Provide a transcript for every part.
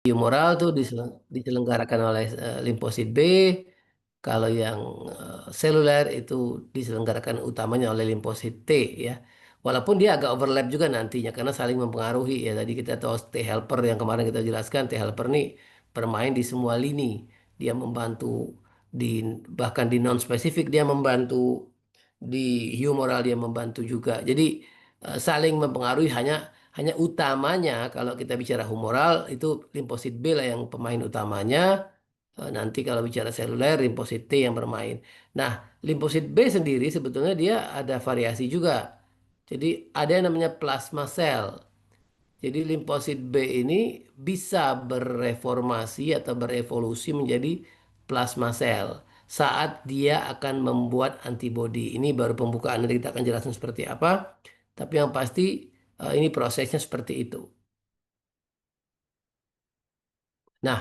Humoral tuh diselenggarakan oleh limfosit B. Kalau yang seluler itu diselenggarakan utamanya oleh limfosit T ya. Walaupun dia agak overlap juga nantinya karena saling mempengaruhi ya. Tadi kita tahu T helper yang kemarin kita jelaskan, T helper nih bermain di semua lini. Dia membantu di bahkan di non spesifik dia membantu, di humoral dia membantu juga. Jadi saling mempengaruhi, hanya utamanya kalau kita bicara humoral itu limfosit B lah yang pemain utamanya. Nanti kalau bicara seluler, limfosit T yang bermain. Nah, limfosit B sendiri sebetulnya dia ada variasi juga. Jadi ada yang namanya plasma cell. Jadi limfosit B ini bisa bereformasi atau berevolusi menjadi plasma cell saat dia akan membuat antibodi. Ini baru pembukaan, nanti kita akan jelaskan seperti apa. Tapi yang pasti ini prosesnya seperti itu. Nah,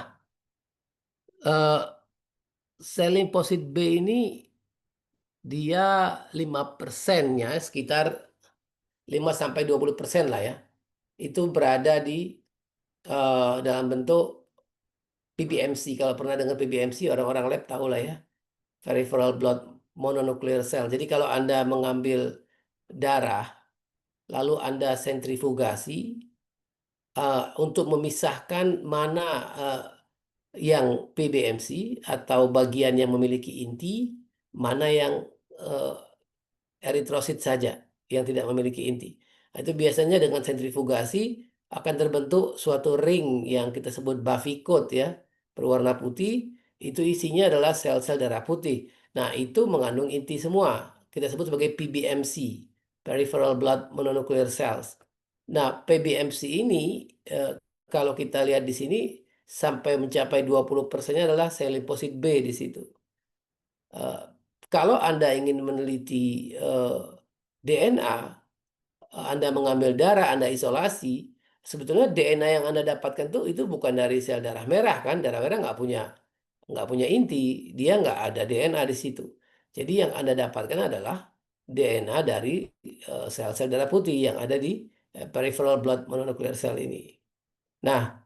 eh, sel limfosit B ini dia 5%-nya sekitar 5 sampai 20% lah ya. Itu berada di dalam bentuk PBMC. Kalau pernah dengar PBMC, orang-orang lab tahu lah ya. Peripheral blood mononuclear cell. Jadi kalau Anda mengambil darah, lalu Anda sentrifugasi untuk memisahkan mana yang PBMC atau bagian yang memiliki inti, mana yang eh, eritrosit saja yang tidak memiliki inti. Nah, itu biasanya dengan sentrifugasi akan terbentuk suatu ring yang kita sebut Buffy coat ya, berwarna putih, itu isinya adalah sel-sel darah putih. Nah, itu mengandung inti semua. Kita sebut sebagai PBMC, Peripheral Blood Mononuclear Cells. Nah, PBMC ini eh, kalau kita lihat di sini sampai mencapai 20%-nya adalah sel limfosit B di situ. Eh, Kalau Anda ingin meneliti DNA, Anda mengambil darah, Anda isolasi, sebetulnya DNA yang Anda dapatkan tuh itu bukan dari sel darah merah kan? Darah merah nggak punya inti, dia nggak ada DNA di situ. Jadi yang Anda dapatkan adalah DNA dari sel-sel darah putih yang ada di peripheral blood mononuclear cell ini. Nah,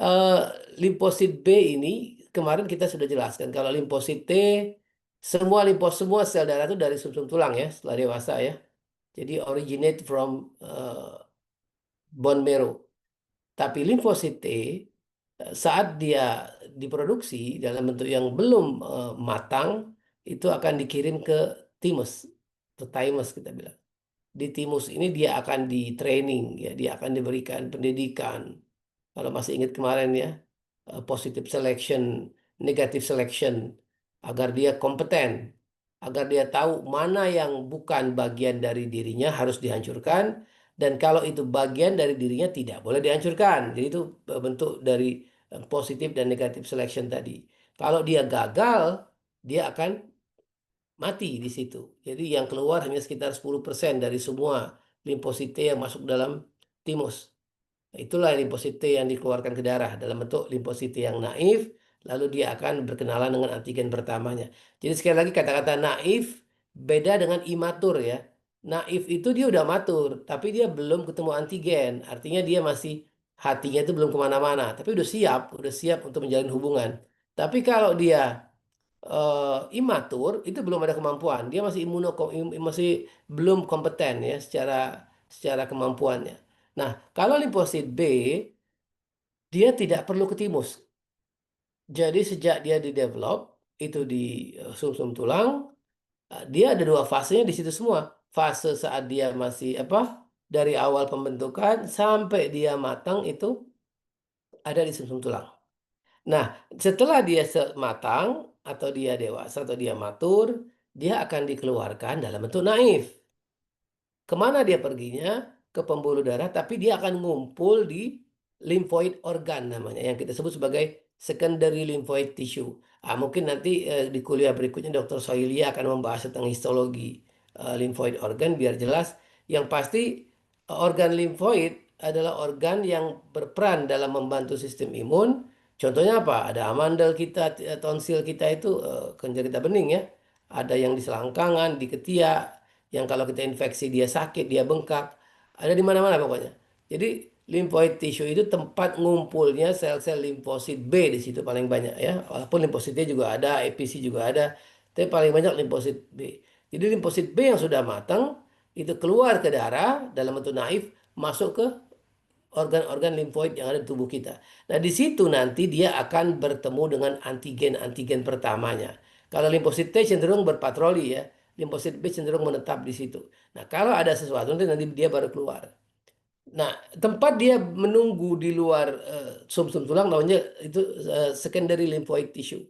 eh, limfosit B ini kemarin kita sudah jelaskan kalau limfosit T semua sel darah itu dari sumsum tulang ya setelah dewasa ya. Jadi originate from bone marrow. Tapi limfosit T saat dia diproduksi dalam bentuk yang belum matang itu akan dikirim ke thymus atau thymus kita bilang. Di thymus ini dia akan di training ya, dia akan diberikan pendidikan. Kalau masih ingat kemarin ya, positive selection, negative selection, agar dia kompeten, agar dia tahu mana yang bukan bagian dari dirinya harus dihancurkan, dan kalau itu bagian dari dirinya tidak boleh dihancurkan. Jadi itu bentuk dari positive dan negative selection tadi. Kalau dia gagal, dia akan mati di situ. Jadi yang keluar hanya sekitar 10% dari semua limfosite yang masuk dalam timus. Nah, itulah limfosite yang dikeluarkan ke darah dalam bentuk limfosite yang naif, lalu dia akan berkenalan dengan antigen pertamanya. Jadi sekali lagi kata-kata naif beda dengan imatur ya. Naif itu dia udah matur, tapi dia belum ketemu antigen. Artinya dia masih hatinya itu belum kemana-mana, tapi udah siap untuk menjalin hubungan. Tapi kalau dia imatur itu belum ada kemampuan, dia masih masih belum kompeten ya secara secara kemampuannya. Nah, kalau limfosit B, dia tidak perlu ke timus. Jadi sejak dia di-develop, itu di sumsum tulang, dia ada dua fasenya di situ semua. Fase saat dia masih apa, dari awal pembentukan sampai dia matang itu ada di sumsum tulang. Nah, setelah dia matang, atau dia dewasa, atau dia matur, dia akan dikeluarkan dalam bentuk naif. Kemana dia perginya? Ke pembuluh darah, tapi dia akan ngumpul di lymphoid organ namanya, yang kita sebut sebagai secondary lymphoid tissue. Mungkin nanti di kuliah berikutnya Dr. Soilia akan membahas tentang histologi lymphoid organ biar jelas. Yang pasti organ lymphoid adalah organ yang berperan dalam membantu sistem imun. Contohnya apa? Ada amandel kita, tonsil kita itu kelenjar getah bening ya. Ada yang di selangkangan, di ketiak, yang kalau kita infeksi dia sakit, dia bengkak, ada di mana-mana pokoknya. Jadi Lymphoid tissue itu tempat ngumpulnya sel-sel limfosit B di situ paling banyak ya. Walaupun limfosit D juga ada, EPC juga ada, tapi paling banyak limfosit B. Jadi limfosit B yang sudah matang itu keluar ke darah dalam bentuk naif, masuk ke organ-organ limfoid yang ada di tubuh kita. Nah, di situ nanti dia akan bertemu dengan antigen-antigen pertamanya. Kalau limfosit T cenderung berpatroli ya, limfosit B cenderung menetap di situ. Nah, kalau ada sesuatu nanti dia baru keluar. Nah, tempat dia menunggu di luar sumsum tulang namanya itu secondary lymphoid tissue.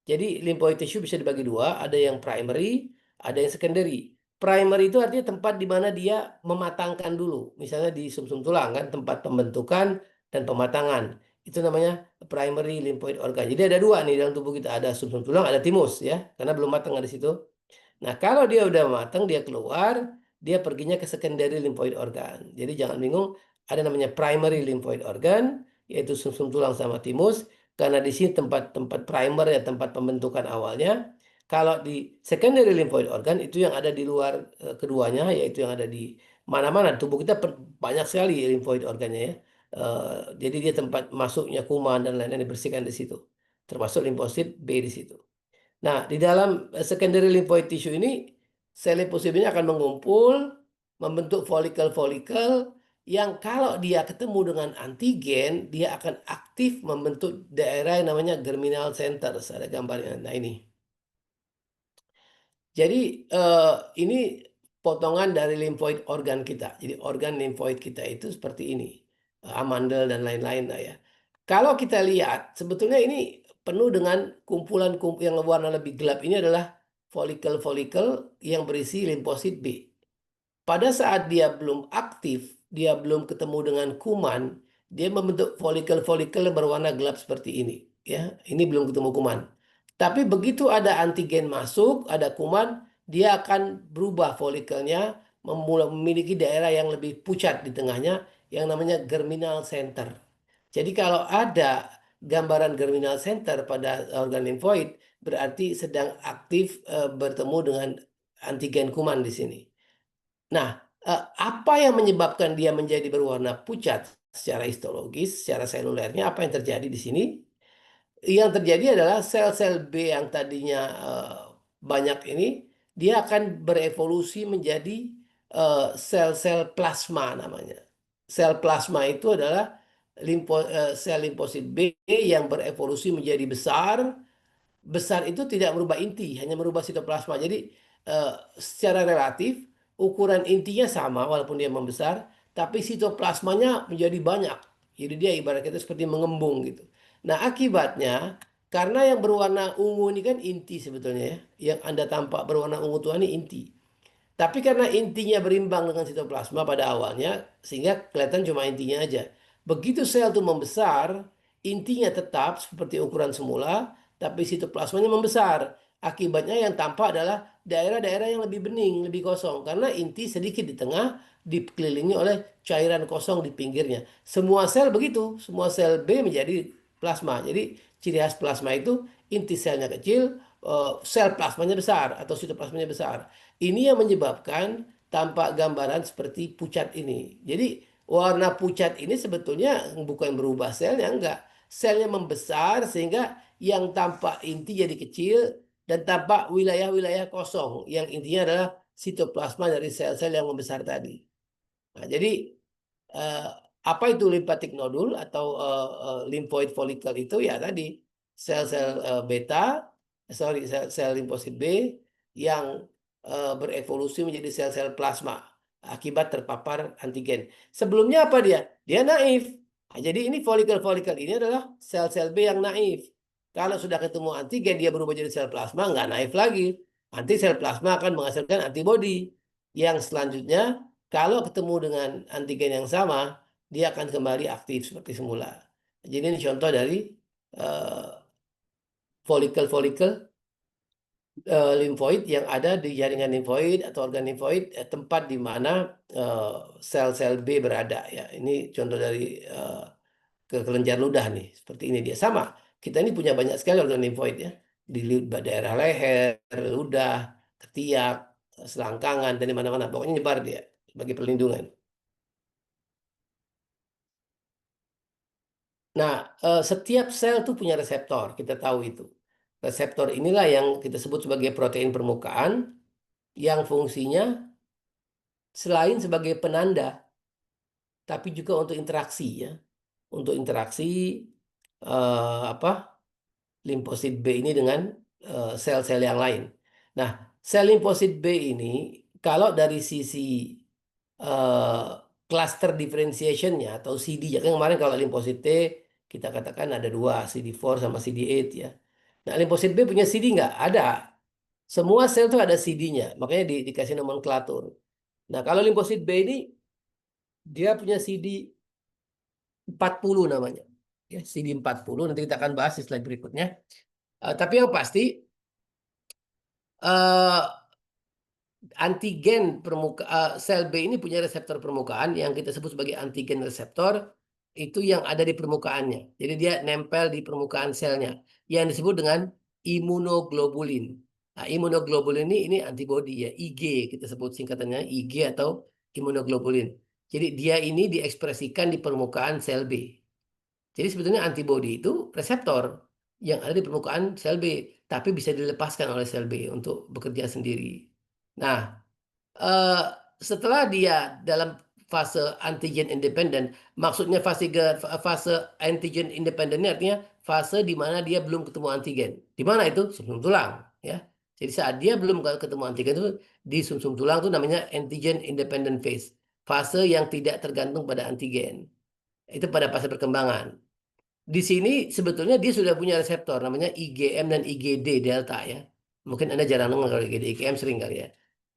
Jadi lymphoid tissue bisa dibagi dua, ada yang primary, ada yang secondary. Primary itu artinya tempat di mana dia mematangkan dulu. Misalnya di sumsum tulang kan tempat pembentukan dan pematangan. Itu namanya primary lymphoid organ. Jadi ada dua nih dalam tubuh kita, ada sumsum tulang, ada timus ya, karena belum matang di situ. Nah, kalau dia udah matang, dia keluar, dia perginya ke secondary lymphoid organ. Jadi jangan bingung, ada namanya primary lymphoid organ, yaitu sumsum tulang sama timus, karena di sini tempat-tempat primer ya, tempat pembentukan awalnya. Kalau di secondary lymphoid organ, itu yang ada di luar keduanya, yaitu yang ada di mana-mana. Tubuh kita banyak sekali lymphoid organnya ya. Jadi dia tempat masuknya kuman dan lain-lain dibersihkan di situ. Termasuk limfosit B di situ. Nah, di dalam secondary lymphoid tissue ini, sel limfosit ini akan mengumpul, membentuk folikel-folikel yang kalau dia ketemu dengan antigen, dia akan aktif membentuk daerah yang namanya germinal centers. Ada gambarnya. Nah, ini. Jadi ini potongan dari limfoid organ kita. Jadi organ limfoid kita itu seperti ini. Amandel dan lain-lain lah ya. Kalau kita lihat, sebetulnya ini penuh dengan kumpulan yang warna lebih gelap ini adalah folikel-folikel yang berisi limfosit B. Pada saat dia belum aktif, dia belum ketemu dengan kuman, dia membentuk folikel-folikel yang berwarna gelap seperti ini. Ya, ini belum ketemu kuman. Tapi begitu ada antigen masuk, ada kuman, dia akan berubah folikelnya, memiliki daerah yang lebih pucat di tengahnya, yang namanya germinal center. Jadi kalau ada gambaran germinal center pada organ limfoid, berarti sedang aktif bertemu dengan antigen kuman di sini. Nah, apa yang menyebabkan dia menjadi berwarna pucat secara histologis, secara selulernya, apa yang terjadi di sini? Yang terjadi adalah sel-sel B yang tadinya banyak ini, dia akan berevolusi menjadi sel-sel plasma namanya. Sel plasma itu adalah sel limfosit B yang berevolusi menjadi besar. Besar itu tidak merubah inti, hanya merubah sitoplasma. Jadi eh, secara relatif ukuran intinya sama walaupun dia membesar, tapi sitoplasmanya menjadi banyak. Jadi dia ibarat kita seperti mengembung gitu. Nah, akibatnya karena yang berwarna ungu ini kan inti sebetulnya ya. Yang Anda tampak berwarna ungu itu ini inti. Tapi karena intinya berimbang dengan sitoplasma pada awalnya, sehingga kelihatan cuma intinya aja. Begitu sel itu membesar, intinya tetap seperti ukuran semula, tapi sitoplasmanya membesar. Akibatnya yang tampak adalah daerah-daerah yang lebih bening, lebih kosong. Karena inti sedikit di tengah, dikelilingi oleh cairan kosong di pinggirnya. Semua sel begitu, semua sel B menjadi plasma. Jadi ciri khas plasma itu inti selnya kecil, sel plasmanya besar atau sitoplasmanya besar. Ini yang menyebabkan tampak gambaran seperti pucat ini. Jadi warna pucat ini sebetulnya bukan berubah selnya, enggak. Selnya membesar sehingga yang tampak inti jadi kecil dan tampak wilayah-wilayah kosong yang intinya adalah sitoplasma dari sel-sel yang membesar tadi. Nah, jadi eh, apa itu lymphatic nodule atau lymphoid follicle itu ya tadi sel-sel beta, sorry sel-sel limfosit B yang berevolusi menjadi sel-sel plasma akibat terpapar antigen. Sebelumnya apa dia? Dia naif. Nah, jadi ini folikel-folikel ini adalah sel-sel B yang naif. Kalau sudah ketemu antigen dia berubah jadi sel plasma, nggak naif lagi. Nanti sel plasma akan menghasilkan antibodi yang selanjutnya kalau ketemu dengan antigen yang sama, dia akan kembali aktif seperti semula. Jadi ini contoh dari folikel-folikel limfoid yang ada di jaringan limfoid atau organ limfoid, tempat di mana sel-sel B berada. Ya, ini contoh dari kelenjar ludah nih, seperti ini dia sama. Kita ini punya banyak sekali organ limfoid ya di daerah leher, ludah, ketiak, selangkangan dan di mana-mana. Pokoknya nyebar dia sebagai perlindungan. Nah, setiap sel tuh punya reseptor, kita tahu itu. Reseptor inilah yang kita sebut sebagai protein permukaan yang fungsinya selain sebagai penanda, tapi juga untuk interaksi ya, untuk interaksi apa limfosit B ini dengan sel-sel yang lain. Nah, sel limfosit B ini kalau dari sisi eh, cluster differentiation-nya atau CD, ya kan kemarin kalau limfosit T kita katakan ada dua, CD4 sama CD8 ya. Nah, limfosit B punya CD nggak? Ada. Semua sel itu ada CD-nya, makanya dikasih nomenklatur. Nah, kalau limfosit B ini dia punya CD 40 namanya. Ya, CD 40 nanti kita akan bahas di slide berikutnya. Tapi yang pasti eh, antigen sel B ini punya reseptor permukaan yang kita sebut sebagai antigen reseptor itu yang ada di permukaannya. Jadi dia nempel di permukaan selnya yang disebut dengan imunoglobulin. Nah, imunoglobulin ini antibodi ya, IG kita sebut singkatannya IG atau imunoglobulin. Jadi dia ini diekspresikan di permukaan sel B. Jadi sebetulnya antibodi itu reseptor yang ada di permukaan sel B, tapi bisa dilepaskan oleh sel B untuk bekerja sendiri. Nah, eh, setelah dia dalam fase antigen independen, maksudnya fase antigen independen ini artinya fase di mana dia belum ketemu antigen. Di mana itu? Sumsum tulang, ya. Jadi saat dia belum ketemu antigen itu di sumsum tulang itu namanya antigen independent phase, fase yang tidak tergantung pada antigen. Itu pada fase perkembangan. Di sini sebetulnya dia sudah punya reseptor namanya IgM dan IgD delta ya. Mungkin Anda jarang dengar kalau IgD, IgM sering kali ya.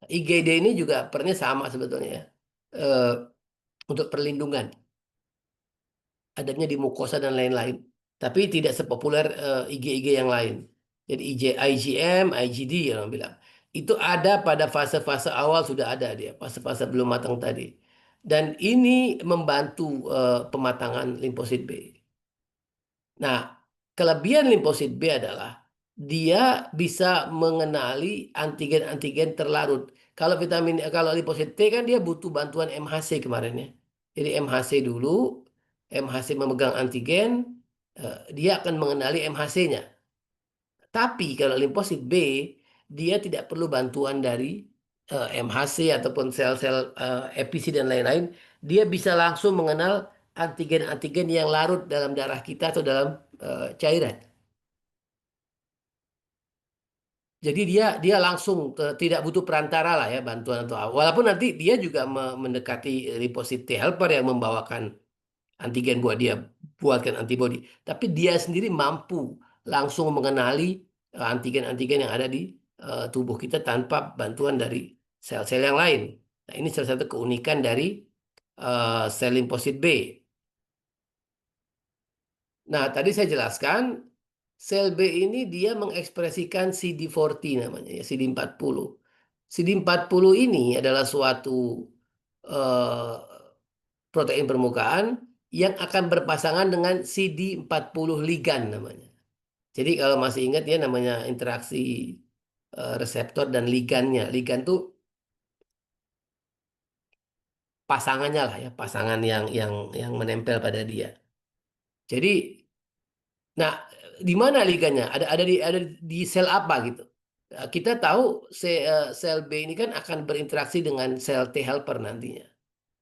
IgD ini juga perannya sama sebetulnya ya. Eh, untuk perlindungan, adanya di mukosa dan lain-lain. Tapi tidak sepopuler IG-IG yang lain. Jadi IgM, IgD yang orang bilang. Itu ada pada fase-fase awal sudah ada dia, fase-fase belum matang tadi. Dan ini membantu pematangan limfosit B. Nah, kelebihan limfosit B adalah dia bisa mengenali antigen-antigen terlarut. Kalau limfosit T kan dia butuh bantuan MHC kemarin ya. Jadi MHC dulu, MHC memegang antigen, dia akan mengenali MHC-nya. Tapi kalau limfosit B, dia tidak perlu bantuan dari MHC ataupun sel-sel episi dan lain-lain. Dia bisa langsung mengenal antigen-antigen yang larut dalam darah kita atau dalam cairan. Jadi dia langsung tidak butuh perantara lah ya bantuan atau apa. Walaupun nanti dia juga mendekati limfosit T helper yang membawakan antigen buat dia buatkan antibodi. Tapi dia sendiri mampu langsung mengenali antigen-antigen yang ada di tubuh kita tanpa bantuan dari sel-sel yang lain. Nah, ini salah satu keunikan dari sel limfosit B. Nah, tadi saya jelaskan sel B ini dia mengekspresikan CD40 namanya ya, CD40. CD40 ini adalah suatu eh, protein permukaan yang akan berpasangan dengan CD40 ligan namanya. Jadi kalau masih ingat ya namanya interaksi reseptor dan ligannya. Ligan tuh pasangannya lah ya, pasangan yang menempel pada dia. Jadi, nah, di mana ligannya? Ada di sel apa gitu? Kita tahu sel B ini kan akan berinteraksi dengan sel T helper nantinya.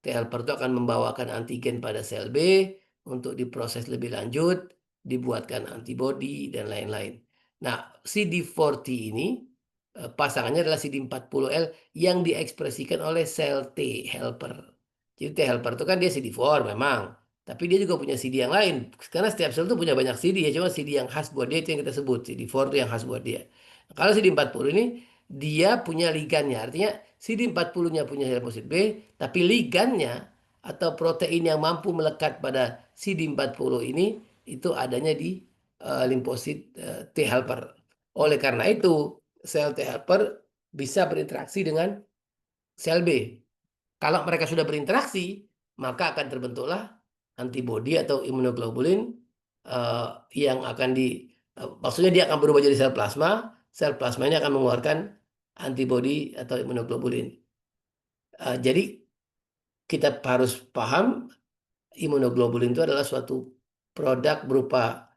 T helper itu akan membawakan antigen pada sel B untuk diproses lebih lanjut, dibuatkan antibodi dan lain-lain. Nah, CD40 ini pasangannya adalah CD40L yang diekspresikan oleh sel T helper. Jadi T helper itu kan dia CD4 memang, tapi dia juga punya CD yang lain. Karena setiap sel itu punya banyak CD ya, cuma CD yang khas buat dia itu yang kita sebut CD4 itu yang khas buat dia. Nah, kalau CD40 ini dia punya ligannya, artinya CD40-nya punya sel positif B, tapi ligannya atau protein yang mampu melekat pada CD40 ini itu adanya di limfosit T helper. Oleh karena itu, sel T helper bisa berinteraksi dengan sel B. Kalau mereka sudah berinteraksi, maka akan terbentuklah antibodi atau imunoglobulin eh, yang akan maksudnya dia akan berubah jadi sel plasma. Sel plasma ini akan mengeluarkan antibodi atau imunoglobulin. Jadi kita harus paham imunoglobulin itu adalah suatu produk berupa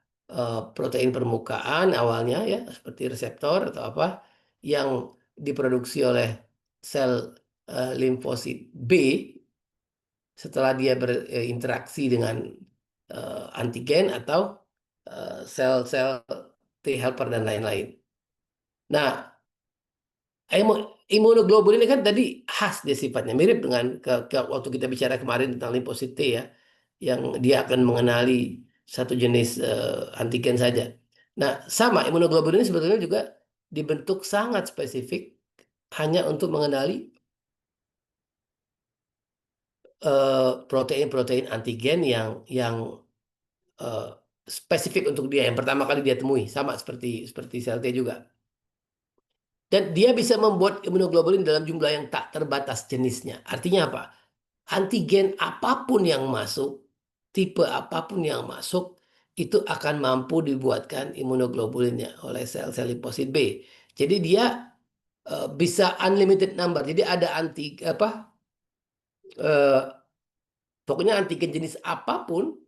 protein permukaan awalnya ya, seperti reseptor atau apa yang diproduksi oleh sel limfosit B setelah dia berinteraksi dengan antigen atau sel-sel T helper dan lain-lain. Nah, imunoglobulin ini kan tadi khas dia sifatnya mirip dengan waktu kita bicara kemarin tentang limfosit T ya, yang dia akan mengenali satu jenis antigen saja. Nah, sama imunoglobulin ini sebetulnya juga dibentuk sangat spesifik hanya untuk mengenali protein-protein antigen yang eh, spesifik untuk dia yang pertama kali dia temui, sama seperti seperti sel T juga. Dan dia bisa membuat imunoglobulin dalam jumlah yang tak terbatas jenisnya. Artinya apa? Antigen apapun yang masuk, tipe apapun yang masuk, itu akan mampu dibuatkan imunoglobulinnya oleh sel-sel limfosit B. Jadi dia bisa unlimited number. Jadi ada apa? eh, Pokoknya antigen jenis apapun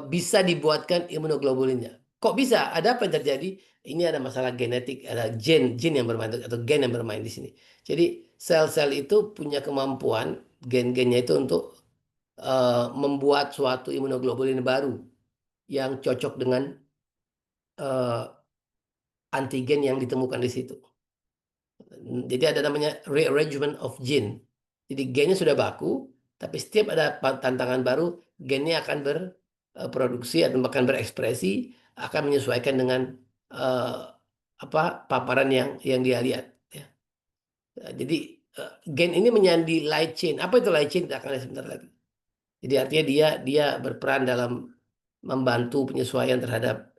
bisa dibuatkan imunoglobulinnya. Kok bisa? Ada apa yang terjadi? Ini ada masalah genetik, ada gen yang bermain atau gen yang bermain di sini. Jadi sel-sel itu punya kemampuan gen-gennya itu untuk membuat suatu imunoglobulin baru yang cocok dengan eh, antigen yang ditemukan di situ. Jadi ada namanya rearrangement of gene. Jadi gennya sudah baku, tapi setiap ada tantangan baru, gennya akan berproduksi atau bahkan berekspresi, akan menyesuaikan dengan eh, apa paparan yang dia lihat. Ya. Jadi gen ini menyandi light chain. Apa itu light chain? Kita akan lihat sebentar lagi. Jadi artinya dia berperan dalam membantu penyesuaian terhadap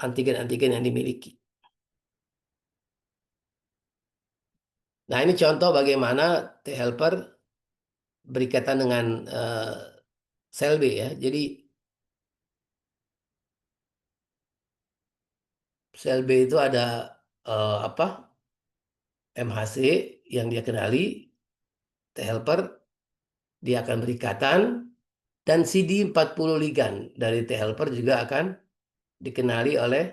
antigen-antigen yang dimiliki. Nah, ini contoh bagaimana T helper berikatan dengan sel B ya. Jadi sel B itu ada apa? MHC yang dia kenali, T helper, dia akan berikatan dan CD40 ligan dari T helper juga akan dikenali oleh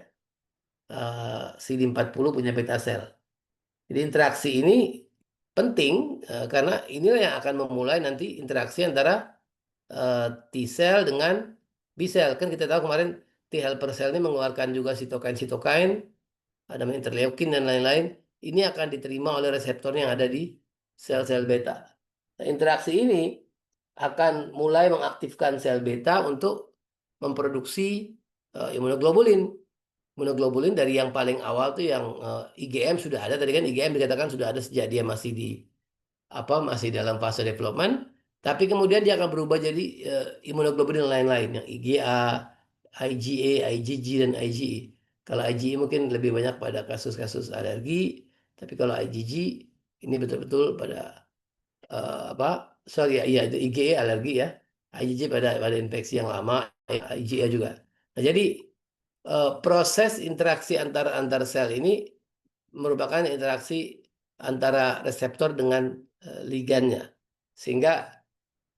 CD40 punya beta sel. Jadi interaksi ini penting karena inilah yang akan memulai nanti interaksi antara eh, T sel dengan B sel. Kan kita tahu kemarin T helper sel ini mengeluarkan juga sitokain-sitokain, ada interleukin dan lain-lain. Ini akan diterima oleh reseptornya yang ada di sel-sel beta. Nah, interaksi ini akan mulai mengaktifkan sel beta untuk memproduksi imunoglobulin. Imunoglobulin dari yang paling awal tuh yang IgM sudah ada. Tadi kan IgM dikatakan sudah ada sejak dia masih di apa masih dalam fase development, tapi kemudian dia akan berubah jadi imunoglobulin lain-lain yang IgA, IgA, IgG dan IgE. Kalau IgE mungkin lebih banyak pada kasus-kasus alergi, tapi kalau IgG ini betul-betul pada apa? Sorry ya, iya itu IgA alergi ya. IgG pada infeksi yang lama, IgA juga. Nah, jadi proses interaksi antar antar sel ini merupakan interaksi antara reseptor dengan ligannya. Sehingga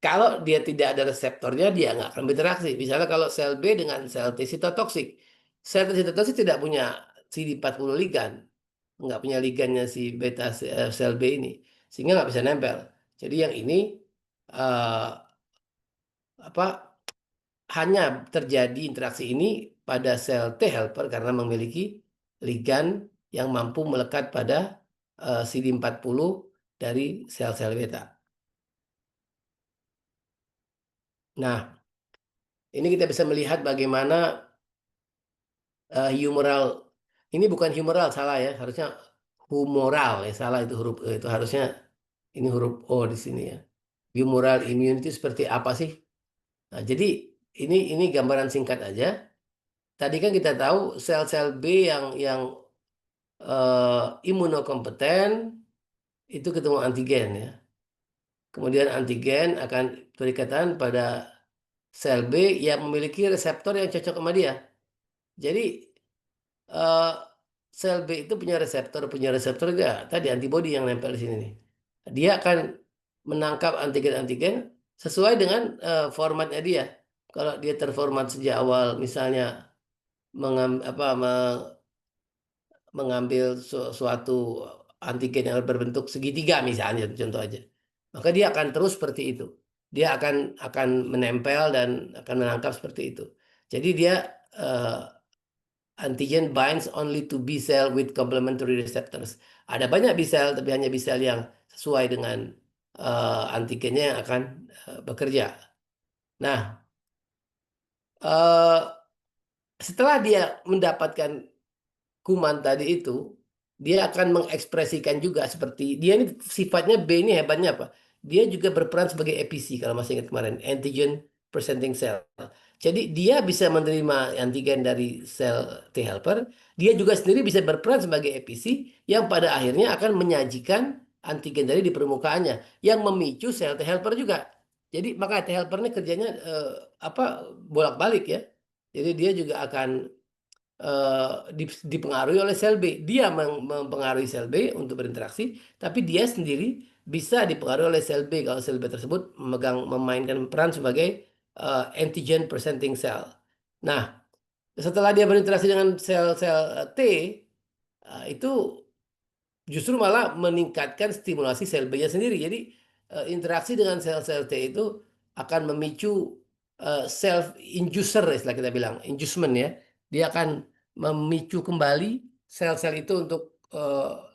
kalau dia tidak ada reseptornya, dia nggak akan berinteraksi. Misalnya kalau sel B dengan sel T sitotoksik. Sel T sitotoksik tidak punya CD40 ligan. Nggak punya ligannya si beta sel B ini. Sehingga nggak bisa nempel. Jadi yang ini eh, apa hanya terjadi interaksi ini pada sel T helper karena memiliki ligan yang mampu melekat pada CD40 dari sel-sel beta. Nah, ini kita bisa melihat bagaimana humoral, ini bukan humoral, salah ya, harusnya humoral ya, salah itu huruf E, itu harusnya ini huruf O di sini ya. Humoral immunity seperti apa sih? Nah, jadi ini gambaran singkat aja. Tadi kan kita tahu sel-sel B yang imunokompeten itu ketemu antigen ya. Kemudian antigen akan berikatan pada sel B yang memiliki reseptor yang cocok sama dia. Jadi eh, sel B itu punya reseptor enggak? Tadi antibodi yang nempel di sini nih. Dia akan menangkap antigen-antigen sesuai dengan formatnya dia. kalau dia terformat sejak awal, misalnya mengambil suatu antigen yang berbentuk segitiga misalnya, contoh aja, maka dia akan terus seperti itu. Dia akan menempel dan akan menangkap seperti itu. Jadi dia eh, antigen binds only to B cell with complementary receptors. Ada banyak B cell, tapi hanya B cell yang sesuai dengan antigennya yang akan bekerja. Nah, eh, setelah dia mendapatkan kuman tadi itu, dia akan mengekspresikan juga seperti dia ini sifatnya B ini hebatnya apa? Dia juga berperan sebagai APC kalau masih ingat kemarin, antigen presenting cell. Jadi dia bisa menerima antigen dari sel T helper, dia juga sendiri bisa berperan sebagai APC yang pada akhirnya akan menyajikan antigen dari di permukaannya yang memicu sel T helper juga. Jadi maka T helper ini kerjanya apa bolak-balik ya. Jadi dia juga akan dipengaruhi oleh sel B. Dia mempengaruhi sel B untuk berinteraksi, tapi dia sendiri bisa dipengaruhi oleh sel B kalau sel B tersebut memainkan peran sebagai antigen presenting cell. Nah, setelah dia berinteraksi dengan sel-sel T, itu justru malah meningkatkan stimulasi sel B-nya sendiri. Jadi interaksi dengan sel-sel T itu akan memicu self inducer istilah kita bilang, inducement ya. Dia akan memicu kembali sel-sel itu untuk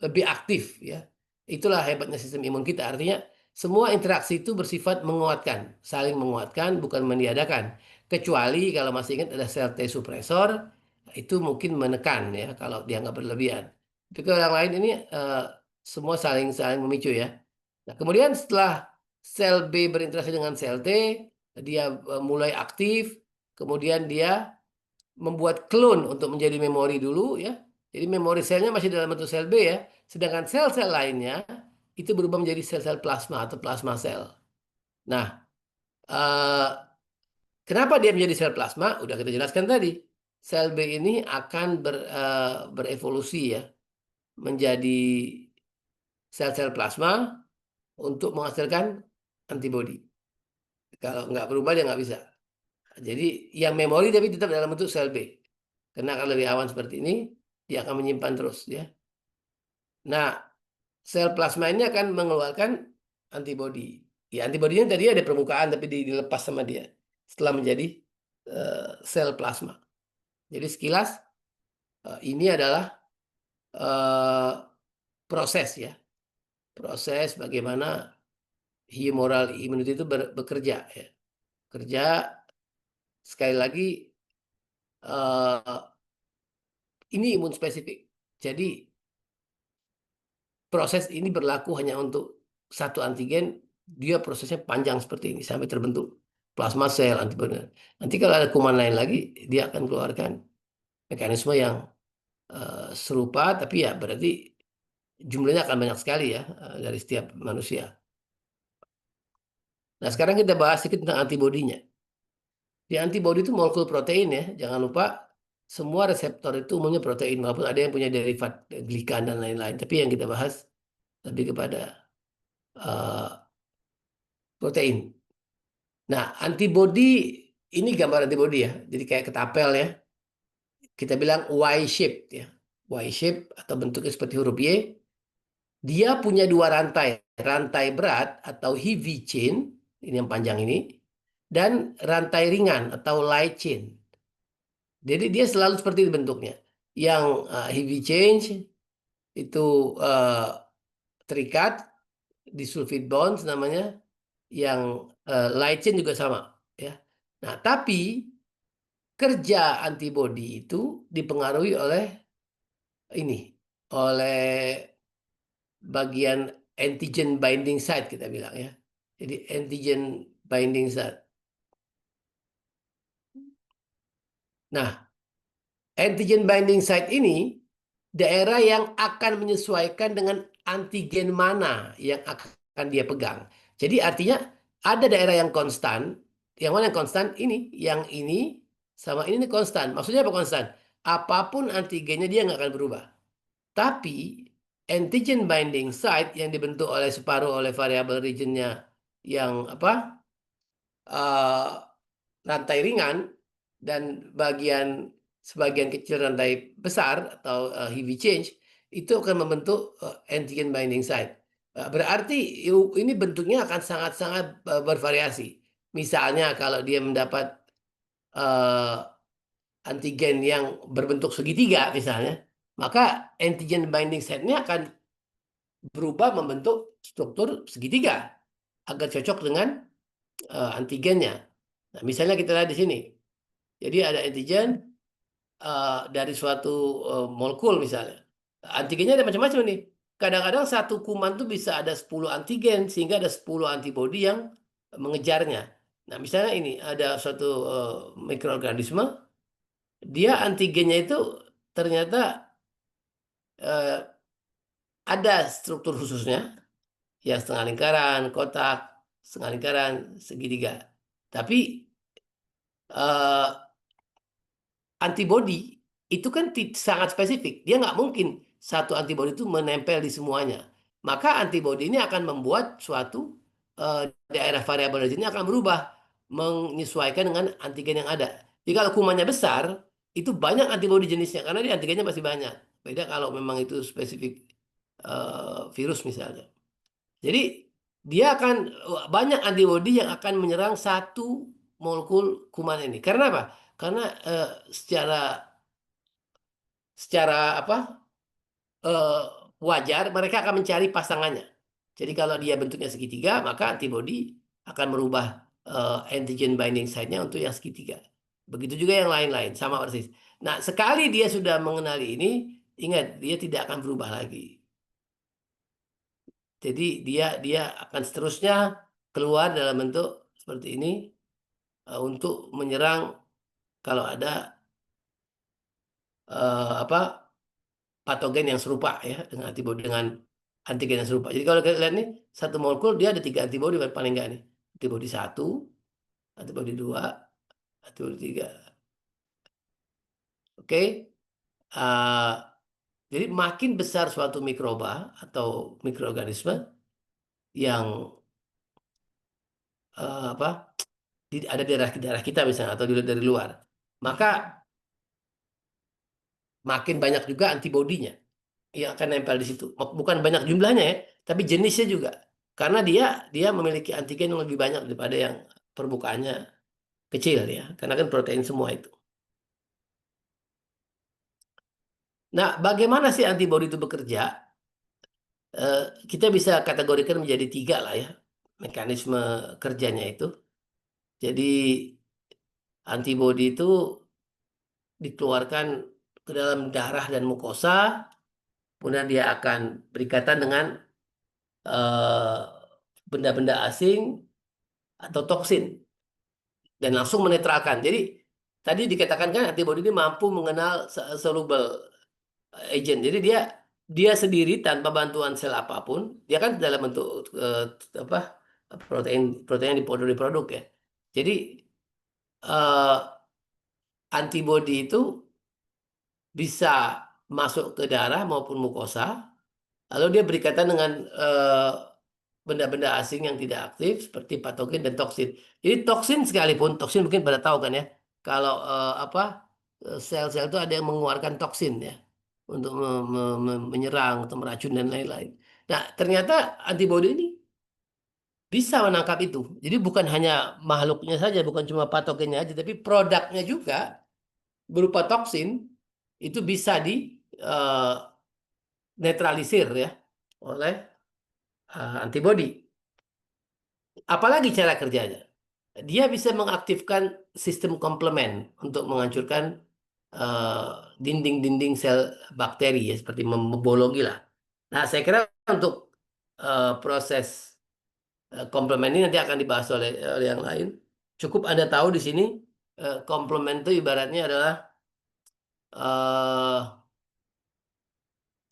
lebih aktif ya. Itulah hebatnya sistem imun kita. Artinya semua interaksi itu bersifat menguatkan, saling menguatkan bukan meniadakan. Kecuali kalau masih ingat ada sel T suppressor itu mungkin menekan ya kalau dianggap berlebihan. Tapi kalau yang lain ini semua saling saling memicu ya. Nah, kemudian setelah sel B berinteraksi dengan sel T, dia mulai aktif, kemudian dia membuat klon untuk menjadi memori dulu ya. Jadi memori selnya masih dalam bentuk sel B ya. Sedangkan sel-sel lainnya itu berubah menjadi sel-sel plasma atau plasma sel. Nah, eh, kenapa dia menjadi sel plasma? Udah kita jelaskan tadi. Sel B ini akan berevolusi ya menjadi sel-sel plasma untuk menghasilkan antibodi. Kalau nggak berubah dia nggak bisa. Jadi yang memori tapi tetap dalam bentuk sel B. Karena kalau lebih awan seperti ini, dia akan menyimpan terus ya. Nah, sel plasma ini akan mengeluarkan antibodi. Ya, antibodinya tadi ada permukaan tapi dilepas sama dia setelah menjadi sel plasma. Jadi sekilas ini adalah eh, proses ya, proses bagaimana humoral immunity itu bekerja ya. Kerja sekali lagi ini imun spesifik. Jadi proses ini berlaku hanya untuk satu antigen, dia prosesnya panjang seperti ini sampai terbentuk plasma sel antibodi. Nanti kalau ada kuman lain lagi, dia akan keluarkan mekanisme yang serupa, tapi ya berarti jumlahnya akan banyak sekali ya dari setiap manusia. Nah sekarang kita bahas sedikit tentang antibodinya. Di antibodi itu molekul protein ya, jangan lupa semua reseptor itu umumnya protein, walaupun ada yang punya derivat glikan dan lain-lain. Tapi yang kita bahas lebih kepada uh, protein. Nah, antibodi ini gambar antibodi ya. Jadi kayak ketapel ya. Kita bilang Y-shape ya. Y-shape atau bentuknya seperti huruf Y. Dia punya dua rantai. Rantai berat atau heavy chain, ini yang panjang ini. Dan rantai ringan atau light chain. Jadi dia selalu seperti itu bentuknya. Yang heavy chain itu uh, terikat di sulfid bonds namanya. Yang light chain juga sama. Ya. Nah, tapi kerja antibodi itu dipengaruhi oleh ini, oleh bagian antigen binding site kita bilang ya. Jadi antigen binding site. Nah, antigen binding site ini daerah yang akan menyesuaikan dengan antigen mana yang akan dia pegang. Jadi artinya ada daerah yang konstan, yang mana yang konstan ini, yang ini sama ini konstan. Maksudnya apa konstan? Apapun antigennya dia nggak akan berubah. Tapi antigen binding site yang dibentuk oleh separuh oleh variabel regionnya yang apa rantai ringan dan sebagian kecil rantai besar atau heavy change itu akan membentuk antigen binding site. Berarti ini bentuknya akan sangat-sangat bervariasi. Misalnya kalau dia mendapat eh, antigen yang berbentuk segitiga misalnya, maka antigen binding site-nya akan berubah membentuk struktur segitiga agar cocok dengan antigennya. Nah, misalnya kita lihat di sini. Jadi ada antigen dari suatu molekul misalnya. Antigennya ada macam-macam nih. Kadang-kadang satu kuman tuh bisa ada 10 antigen sehingga ada 10 antibodi yang mengejarnya. Nah, misalnya ini ada suatu mikroorganisme, dia antigennya itu ternyata eh, ada struktur khususnya, yang setengah lingkaran, kotak, setengah lingkaran, segitiga. Tapi eh, antibodi itu kan sangat spesifik. Dia nggak mungkin satu antibodi itu menempel di semuanya. Maka antibodi ini akan membuat suatu daerah variabel reagennya akan berubah menyesuaikan dengan antigen yang ada. Jadi kalau kumannya besar, itu banyak antibodi jenisnya karena di antigennya masih banyak. Beda kalau memang itu spesifik virus misalnya. Jadi dia akan banyak antibodi yang akan menyerang satu molekul kuman ini. Karena apa? Karena secara secara apa eh, wajar mereka akan mencari pasangannya. Jadi kalau dia bentuknya segitiga, maka antibodi akan merubah antigen binding site-nya untuk yang segitiga. Begitu juga yang lain-lain, sama persis. Nah, sekali dia sudah mengenali ini, ingat dia tidak akan berubah lagi. Jadi dia dia akan seterusnya keluar dalam bentuk seperti ini untuk menyerang kalau ada apa patogen yang serupa ya dengan antibodi dengan antigen yang serupa. Jadi kalau kita lihat nih satu molekul dia ada 3 antibodi paling enggak nih. Antibodi 1, antibodi 2, antibodi 3. Oke. Eh, jadi makin besar suatu mikroba atau mikroorganisme yang apa ada di daerah kita misalnya atau dari luar, maka makin banyak juga antibodinya yang akan nempel di situ. Bukan banyak jumlahnya ya, tapi jenisnya juga. Karena dia dia memiliki antigen yang lebih banyak daripada yang permukaannya kecil ya. Karena kan protein semua itu. Nah, bagaimana sih antibodi itu bekerja? Eh, kita bisa kategorikan menjadi 3 lah ya mekanisme kerjanya itu. Jadi antibodi itu dikeluarkan ke dalam darah dan mukosa, kemudian dia akan berikatan dengan eh, benda-benda asing atau toksin dan langsung menetralkan. Jadi tadi dikatakan kan antibodi ini mampu mengenal soluble agent. Jadi dia dia sendiri tanpa bantuan sel apapun, dia kan dalam bentuk apa protein protein yang diproduk ya. Jadi antibodi itu bisa masuk ke darah maupun mukosa, lalu dia berikatan dengan benda-benda asing yang tidak aktif seperti patogen dan toksin. Jadi toksin sekalipun, toksin mungkin pada tahu kan ya, kalau apa sel-sel itu ada yang mengeluarkan toksin ya untuk menyerang atau meracun dan lain-lain. Nah, ternyata antibodi ini bisa menangkap itu. Jadi bukan hanya makhluknya saja, bukan cuma patogennya aja, tapi produknya juga berupa toksin itu bisa di eh, netralisir ya oleh antibodi. Apalagi cara kerjanya? Dia bisa mengaktifkan sistem komplement untuk menghancurkan eh, dinding-dinding sel bakteri ya seperti membiologi lah. Nah, saya kira untuk proses komplement ini nanti akan dibahas oleh yang lain. Cukup Anda tahu di sini komplement itu ibaratnya adalah eh,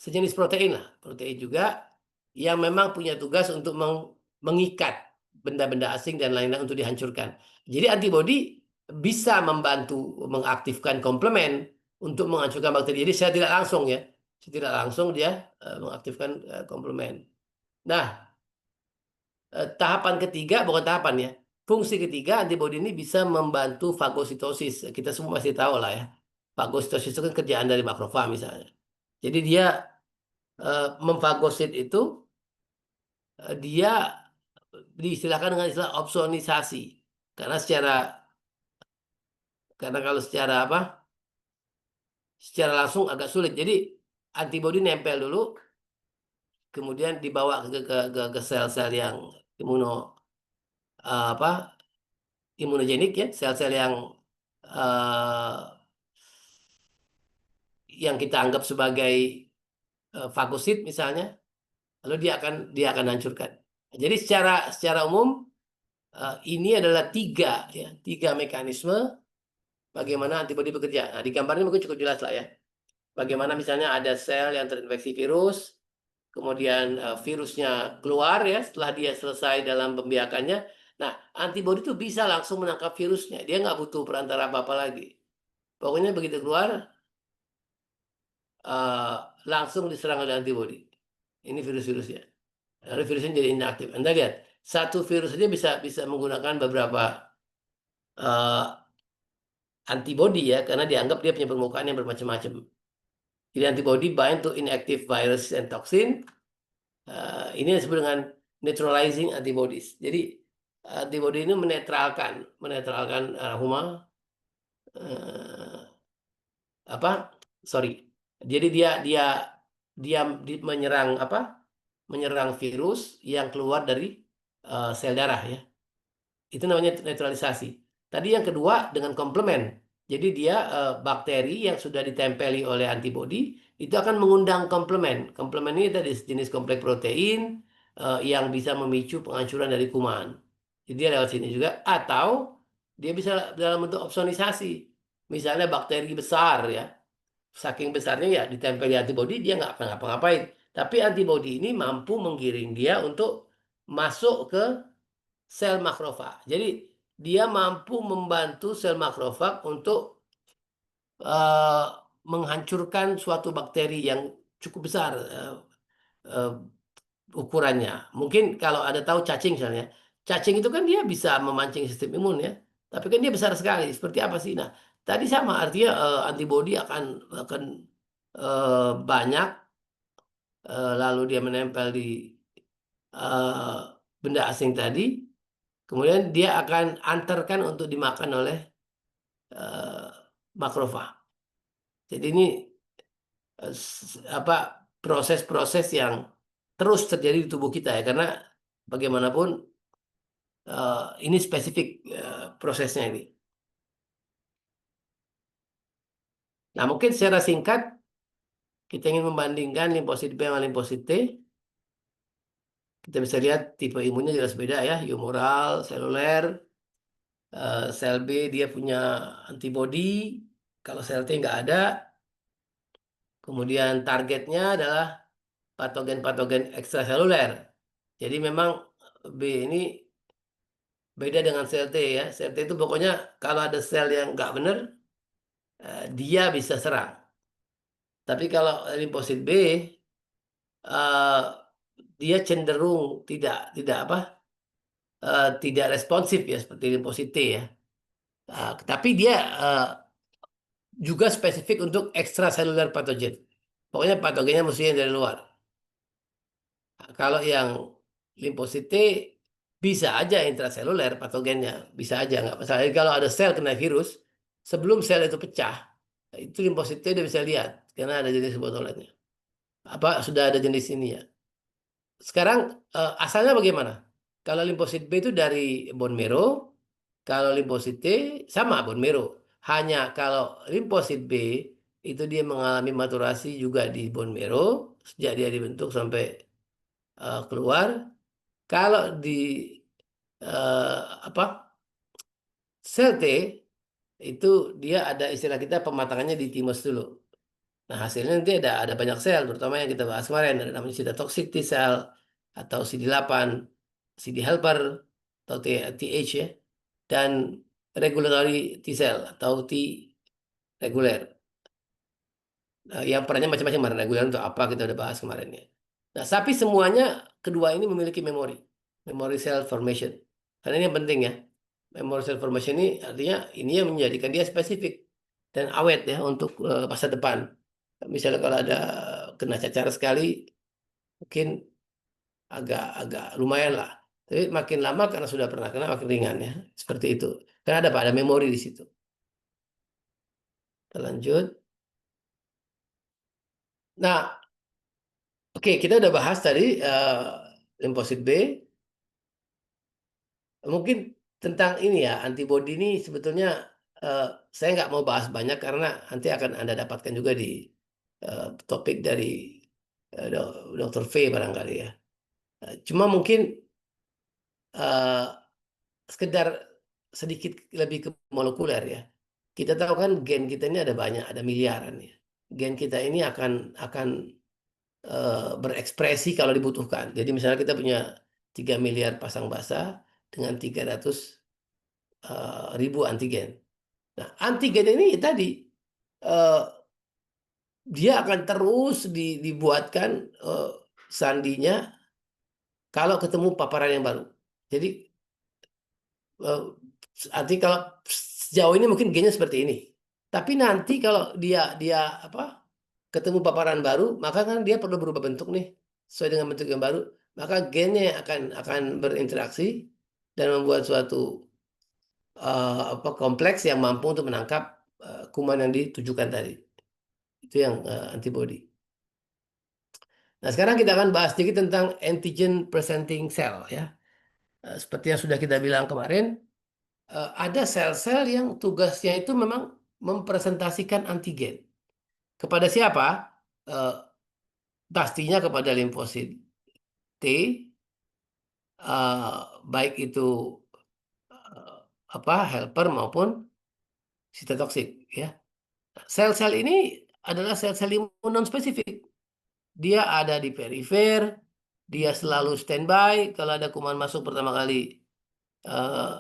sejenis protein lah, protein juga yang memang punya tugas untuk mengikat benda-benda asing dan lain-lain untuk dihancurkan. Jadi antibodi bisa membantu mengaktifkan komplement untuk menghancurkan bakteri. Jadi saya tidak langsung ya, saya tidak langsung dia mengaktifkan komplement. Nah, tahapan ketiga bukan tahapan ya. fungsi ketiga antibodi ini bisa membantu fagositosis. Kita semua masih tahu lah ya. Fagositosis itu kan kerjaan dari makrofag misalnya. Jadi dia memfagosit itu dia diistilahkan dengan istilah opsonisasi. Karena secara karena kalau secara apa? Secara langsung agak sulit. Jadi antibodi nempel dulu, kemudian dibawa ke sel-sel yang imuno apa imunogenik ya, sel-sel eh, yang kita anggap sebagai fagosit misalnya, lalu dia akan hancurkan. Jadi secara umum ini adalah tiga mekanisme bagaimana antibodi bekerja. Nah, di gambar ini mungkin cukup jelas lah ya. Bagaimana misalnya ada sel yang terinfeksi virus, kemudian virusnya keluar ya setelah dia selesai dalam pembiakannya. Nah, antibodi itu bisa langsung menangkap virusnya. Dia nggak butuh perantara apa-apa lagi. Pokoknya begitu keluar, eh, langsung diserang oleh antibodi. Ini virus-virusnya. Lalu virusnya jadi inaktif. Anda lihat, satu virus saja bisa bisa menggunakan beberapa eh, antibodi ya, karena dianggap dia punya permukaan yang bermacam-macam. Jadi antibodi bind to inactive virus and toxin. Ini disebut dengan neutralizing antibodies. Jadi antibodi ini menetralkan huma eh, apa? Sorry. Jadi dia menyerang apa? Menyerang virus yang keluar dari sel darah ya. Itu namanya netralisasi. Tadi yang kedua dengan komplement. Jadi dia bakteri yang sudah ditempeli oleh antibodi itu akan mengundang komplement. Komplement ini tadi jenis kompleks protein yang bisa memicu penghancuran dari kuman. Jadi dia lewat sini juga. Atau dia bisa dalam bentuk opsonisasi. Misalnya bakteri besar ya. Saking besarnya ya ditempeli antibodi dia nggak akan ngapa-ngapain. Tapi antibodi ini mampu menggiring dia untuk masuk ke sel makrofag. Jadi dia mampu membantu sel makrofag untuk eh, menghancurkan suatu bakteri yang cukup besar eh, ukurannya. Mungkin kalau ada tahu cacing misalnya, cacing itu kan dia bisa memancing sistem imun ya, tapi kan dia besar sekali. Seperti apa sih? Nah, tadi sama artinya antibodi akan banyak, lalu dia menempel di eh, benda asing tadi. Kemudian dia akan antarkan untuk dimakan oleh eh, makrofag. Jadi ini apa proses-proses yang terus terjadi di tubuh kita ya karena bagaimanapun ini spesifik prosesnya ini. Nah, mungkin secara singkat kita ingin membandingkan limfosit B sama limfosit T. Kita bisa lihat tipe imunnya jelas beda ya, humoral, seluler. Sel B dia punya antibodi, kalau sel T nggak ada. Kemudian targetnya adalah patogen-patogen ekstraseluler. Jadi memang B ini beda dengan sel T ya. Sel T itu pokoknya kalau ada sel yang nggak benar, dia bisa serang. Tapi kalau limfosit B, eh, dia cenderung tidak tidak apa tidak responsif ya seperti limfosit T ya. Tapi dia eh, juga spesifik untuk ekstraseluler patogen. Pokoknya patogennya mesti yang dari luar. Kalau yang limfosit T bisa aja intraseluler patogennya, bisa aja nggak masalah. Jadi kalau ada sel kena virus, sebelum sel itu pecah, itu limfosit T udah bisa lihat karena ada jenis botolennya. Apa sudah ada jenis ini ya. Sekarang asalnya bagaimana? Kalau limfosit B itu dari bone marrow, kalau limfosit T sama bone marrow. Hanya kalau limfosit B itu dia mengalami maturasi juga di bone marrow sejak dia dibentuk sampai keluar. Kalau di apa sel T itu dia ada istilah kita pematangannya di thymus dulu. Nah hasilnya nanti ada banyak sel, terutama yang kita bahas kemarin ada namanya cytotoxic T cell atau CD8, CD helper atau TH ya, dan regulatory T cell atau T reguler. Nah, yang perannya macam-macam, mana reguler untuk apa kita udah bahas kemarin ya. Nah, tapi semuanya kedua ini memiliki memori, memory cell formation. Karena ini yang penting ya. Memory cell formation ini artinya ini yang menjadikan dia spesifik dan awet ya untuk masa depan. Misalnya kalau ada kena cacar sekali, mungkin agak lumayan lah. Tapi makin lama karena sudah pernah kena makin ringan ya. Seperti itu. Karena ada apa? Ada memori di situ. Kita lanjut. Nah, oke, kita udah bahas tadi limfosit B. Mungkin tentang ini ya, antibodi ini sebetulnya eh, saya nggak mau bahas banyak karena nanti akan Anda dapatkan juga di topik dari Dr. V barangkali ya. Cuma mungkin eh, sekedar sedikit lebih ke molekuler ya. Kita tahu kan gen kita ini ada banyak, ada miliaran ya. Gen kita ini akan berekspresi kalau dibutuhkan. Jadi misalnya kita punya 3 miliar pasang basa dengan 300 ribu antigen. Nah, antigen ini tadi eh, dia akan terus dibuatkan sandinya kalau ketemu paparan yang baru. Jadi eh, arti kalau sejauh ini mungkin gennya seperti ini. Tapi nanti kalau dia dia apa ketemu paparan baru, maka kan dia perlu berubah bentuk nih sesuai dengan bentuk yang baru. Maka gennya akan berinteraksi dan membuat suatu kompleks yang mampu untuk menangkap kuman yang ditujukan tadi. Itu yang antibody. Nah, sekarang kita akan bahas sedikit tentang antigen presenting cell ya. Seperti yang sudah kita bilang kemarin, ada sel-sel yang tugasnya itu memang mempresentasikan antigen. Kepada siapa? Eh, Pastinya kepada limfosit T, baik itu eh, helper maupun sitotoksik ya. Sel-sel ini adalah sel-sel imun non spesifik. Dia ada di perifer, dia selalu standby kalau ada kuman masuk pertama kali eh,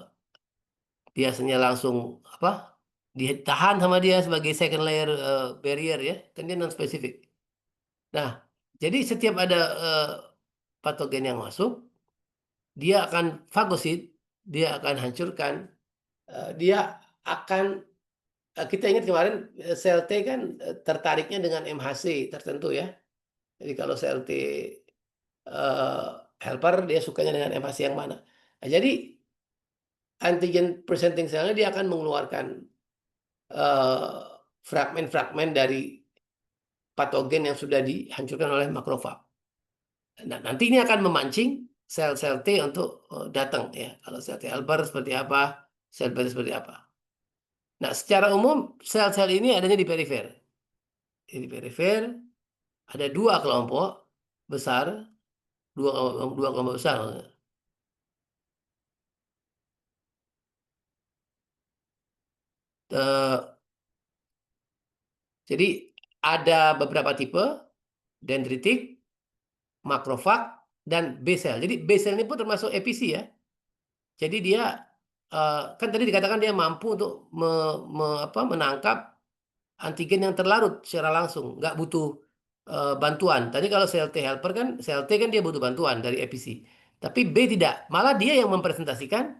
biasanya langsung apa? Ditahan sama dia sebagai second layer barrier ya, kan dia non spesifik. Nah, jadi setiap ada patogen yang masuk, dia akan fagosit, dia akan hancurkan, dia akan kita ingat kemarin sel T kan tertariknya dengan MHC tertentu ya. Jadi kalau sel T eh, helper dia sukanya dengan MHC yang mana. Nah, jadi antigen presenting cell dia akan mengeluarkan eh, fragmen-fragmen dari patogen yang sudah dihancurkan oleh makrofag. Nah, nanti ini akan memancing sel-sel T untuk datang ya. Kalau sel T helper seperti apa, sel B seperti apa. Nah, secara umum sel-sel ini adanya di perifer. Di perifer ada dua kelompok besar, dua kelompok besar. Eh, jadi ada beberapa tipe dendritik, makrofag, dan B cell. Jadi B cell ini pun termasuk episi ya. Jadi dia kan tadi dikatakan dia mampu untuk menangkap antigen yang terlarut secara langsung, nggak butuh bantuan. Tadi kalau sel T helper kan, sel T kan dia butuh bantuan dari episi. Tapi B tidak, malah dia yang mempresentasikan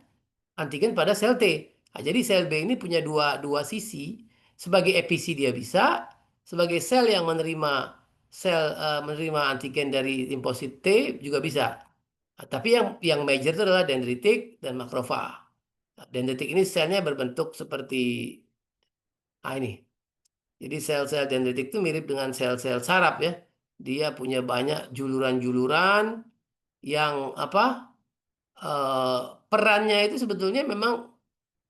antigen pada sel T. Nah, jadi sel B ini punya dua sisi. Sebagai episi dia bisa, sebagai sel yang menerima antigen dari limfosit T juga bisa. Nah, tapi yang major itu adalah dendritik dan makrofag. Nah, dendritik ini selnya berbentuk seperti ini. Jadi sel-sel dendritik itu mirip dengan sel-sel saraf ya. Dia punya banyak juluran-juluran yang eh, perannya itu sebetulnya memang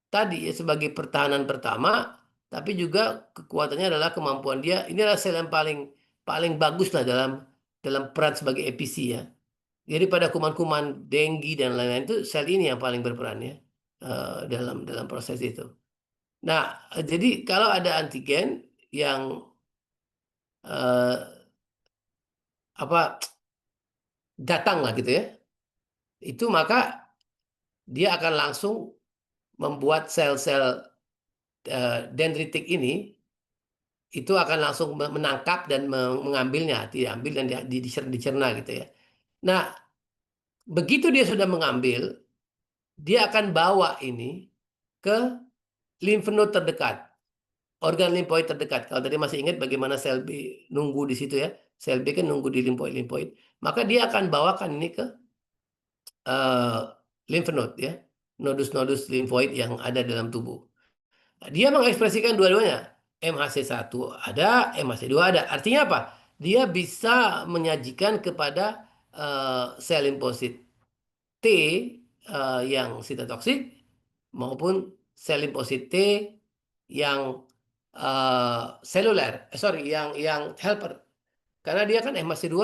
tadi ya sebagai pertahanan pertama, tapi juga kekuatannya adalah kemampuan dia. Ini adalah sel yang paling paling bagus lah dalam dalam peran sebagai episi ya. Jadi pada kuman-kuman denggi dan lain-lain itu sel ini yang paling berperan ya dalam dalam proses itu. Nah, jadi kalau ada antigen yang eh, apa datang lah gitu ya, itu maka dia akan langsung membuat sel-sel dendritik ini itu akan langsung menangkap dan mengambilnya, diambil dan dicerna gitu ya. Nah, begitu dia sudah mengambil, dia akan bawa ini. ke lymph node terdekat, organ limfoid terdekat. Kalau tadi masih ingat bagaimana sel B nunggu di situ ya, sel B kan nunggu di limfoid, maka dia akan bawakan ini ke eh, lymph node ya, nodus-nodus limfoid yang ada dalam tubuh. Nah, dia mengekspresikan dua-duanya. MHC1 ada, MHC2 ada. Artinya apa? Dia bisa menyajikan kepada sel limfosit T yang sitotoksik maupun sel limfosit T yang seluler, sorry, yang helper. Karena dia kan MHC2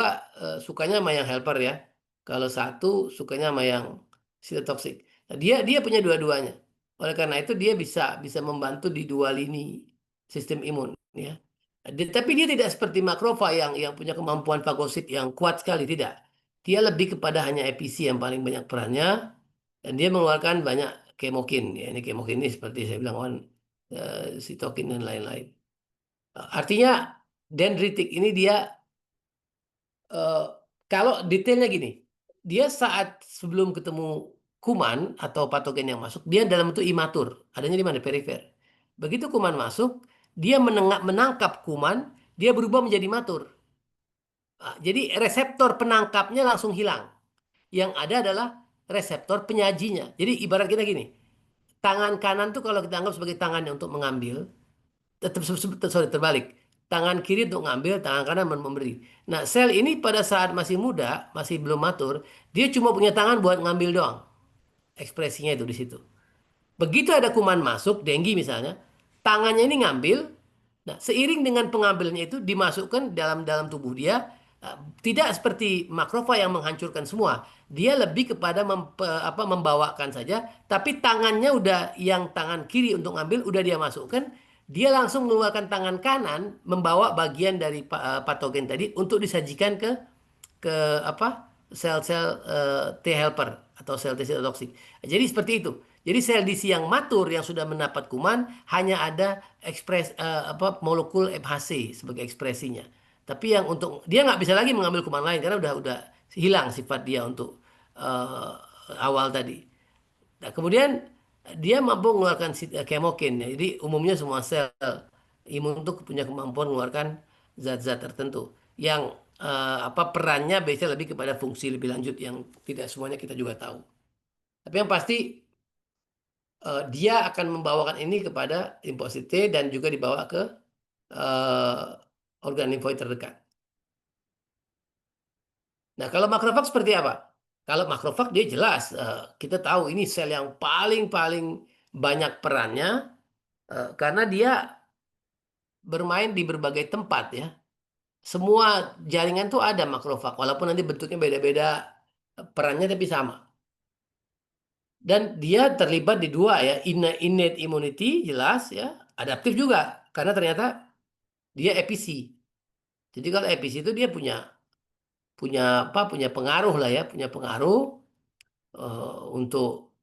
sukanya sama yang helper ya. Kalau satu sukanya sama yang sitotoksik. Nah, dia punya dua-duanya. Oleh karena itu dia bisa bisa membantu di dua lini sistem imun ya. Tapi dia tidak seperti makrofag yang punya kemampuan fagosit yang kuat sekali, tidak. Dia lebih kepada hanya episi yang paling banyak perannya dan dia mengeluarkan banyak kemokin ya. Ini kemokin ini seperti saya bilang sitokin dan lain-lain. Artinya dendritik ini dia eh, kalau detailnya gini, dia saat sebelum ketemu kuman atau patogen yang masuk, dia dalam bentuk imatur, adanya di mana? Perifer. Begitu kuman masuk, dia menangkap kuman, dia berubah menjadi matur. Ah, jadi reseptor penangkapnya langsung hilang. Yang ada adalah reseptor penyajinya. Jadi ibarat kita gini, tangan kanan tuh kalau kita anggap sebagai tangannya untuk mengambil, sorry, terbalik. Tangan kiri untuk ngambil, tangan kanan memberi. Nah, sel ini pada saat masih muda, masih belum matur, dia cuma punya tangan buat ngambil doang. Ekspresinya itu di situ. Begitu ada kuman masuk, denggi misalnya, tangannya ini ngambil. Nah, seiring dengan pengambilannya itu dimasukkan dalam dalam tubuh dia, tidak seperti makrofag yang menghancurkan semua. Dia lebih kepada membawakan saja, tapi tangannya udah yang tangan kiri untuk ngambil udah dia masukkan, dia langsung mengeluarkan tangan kanan membawa bagian dari patogen tadi untuk disajikan ke apa sel-sel T helper atau sel T sitotoksik. Jadi seperti itu. Jadi sel DC yang matur yang sudah mendapat kuman hanya ada molekul MHC sebagai ekspresinya. Tapi yang untuk dia nggak bisa lagi mengambil kuman lain karena udah hilang sifat dia untuk eh, awal tadi. Nah, kemudian dia mampu mengeluarkan kemokin. Ya. Jadi umumnya semua sel imun itu punya kemampuan mengeluarkan zat-zat tertentu yang perannya biasanya lebih kepada fungsi lebih lanjut yang tidak semuanya kita juga tahu. Tapi yang pasti dia akan membawakan ini kepada limfosit T dan juga dibawa ke eh, organ limfoid terdekat. Nah, kalau makrofag seperti apa? Kalau makrofag dia jelas kita tahu ini sel yang paling-paling banyak perannya karena dia bermain di berbagai tempat ya. Semua jaringan tuh ada makrofag, walaupun nanti bentuknya beda-beda perannya tapi sama. Dan dia terlibat di dua ya, innate immunity jelas ya, adaptif juga karena ternyata dia episi. Jadi kalau episi itu dia punya punya punya pengaruh lah ya, punya pengaruh untuk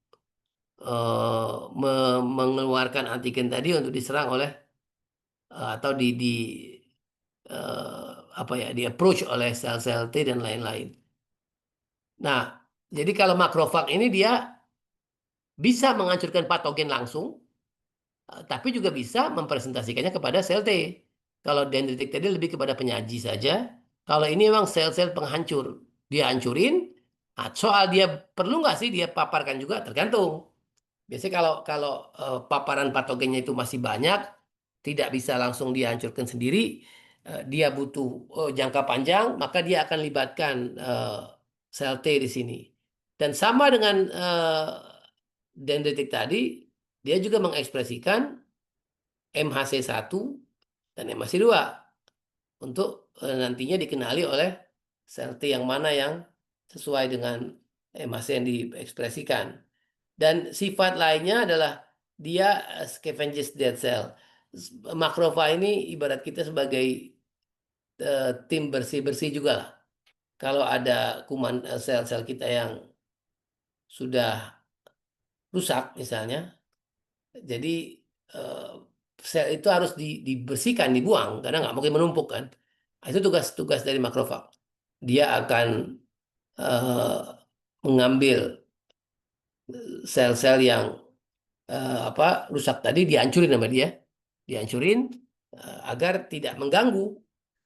mengeluarkan antigen tadi untuk diserang oleh atau di di approach oleh sel-sel T dan lain-lain. Nah, jadi kalau makrofag ini dia bisa menghancurkan patogen langsung, tapi juga bisa mempresentasikannya kepada sel T. Kalau dendritik tadi lebih kepada penyaji saja. Kalau ini memang sel-sel penghancur. Dia hancurin, soal dia perlu nggak sih dia paparkan juga tergantung. Biasanya kalau kalau paparan patogennya itu masih banyak, tidak bisa langsung dihancurkan sendiri, dia butuh jangka panjang, maka dia akan libatkan sel T di sini. Dan sama dengan dendritik tadi, dia juga mengekspresikan MHC1 dan MHC2 untuk nantinya dikenali oleh sel T yang mana yang sesuai dengan MHC yang diekspresikan. Dan sifat lainnya adalah dia scavenges dead cell. Makrofag ini ibarat kita sebagai tim bersih-bersih juga lah. Kalau ada kuman sel-sel kita yang sudah rusak misalnya, jadi eh, sel itu harus dibersihkan, dibuang karena nggak mungkin menumpuk kan. Nah, itu tugas-tugas dari makrofag. Dia akan eh, mengambil sel-sel yang apa rusak tadi dihancurin sama dia, dihancurin agar tidak mengganggu.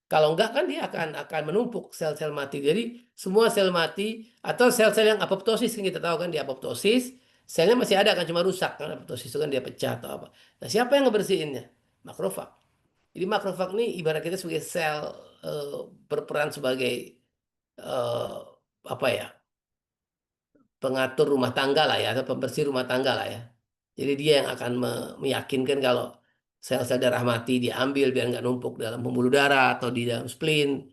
Kalau enggak kan dia akan menumpuk sel-sel mati. Jadi semua sel mati atau sel-sel yang apoptosis kan kita tahu kan di apoptosis selnya masih ada kan cuma rusak kan apoptosis itu kan dia pecah atau apa. Nah, siapa yang ngebersihinnya? Makrofag. Jadi makrofag ini ibarat kita sebagai sel eh, berperan sebagai eh, apa ya? Pengatur rumah tangga lah ya atau pembersih rumah tangga lah ya. Jadi dia yang akan meyakinkan kalau sel-sel darah mati diambil biar nggak numpuk dalam pembuluh darah atau di dalam spleen.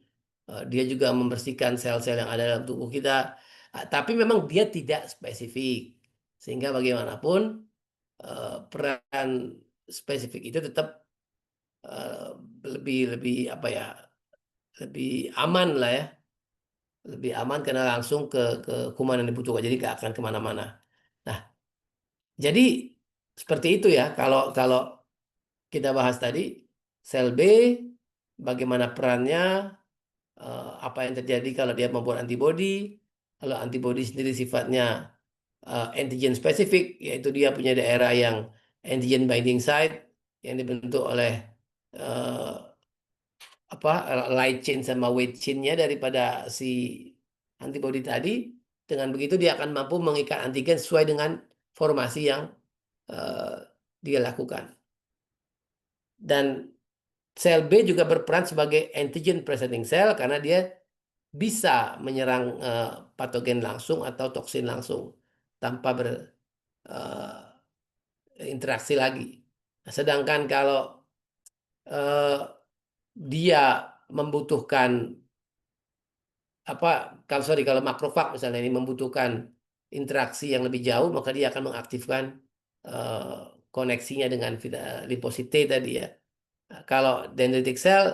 Dia juga membersihkan sel-sel yang ada dalam tubuh kita. Tapi memang dia tidak spesifik. Sehingga bagaimanapun peran spesifik itu tetap eh, lebih lebih apa ya lebih aman lah ya lebih aman karena langsung ke kuman yang dibutuhkan jadi nggak akan kemana-mana. Nah, jadi seperti itu ya. Kalau kalau kita bahas tadi sel B, bagaimana perannya, apa yang terjadi kalau dia membuat antibodi. Kalau antibodi sendiri sifatnya antigen spesifik, yaitu dia punya daerah yang antigen binding site yang dibentuk oleh eh, apa light chain sama weight chain-nya daripada si antibodi tadi. Dengan begitu dia akan mampu mengikat antigen sesuai dengan formasi yang eh, dia lakukan. Dan sel B juga berperan sebagai antigen presenting cell karena dia bisa menyerang patogen langsung atau toksin langsung tanpa berinteraksi lagi. Nah, sedangkan kalau eh, dia membutuhkan apa kalau sorry kalau makrofag misalnya ini membutuhkan interaksi yang lebih jauh maka dia akan mengaktifkan eh, koneksinya dengan limfosit T tadi ya. Nah, kalau dendritic cell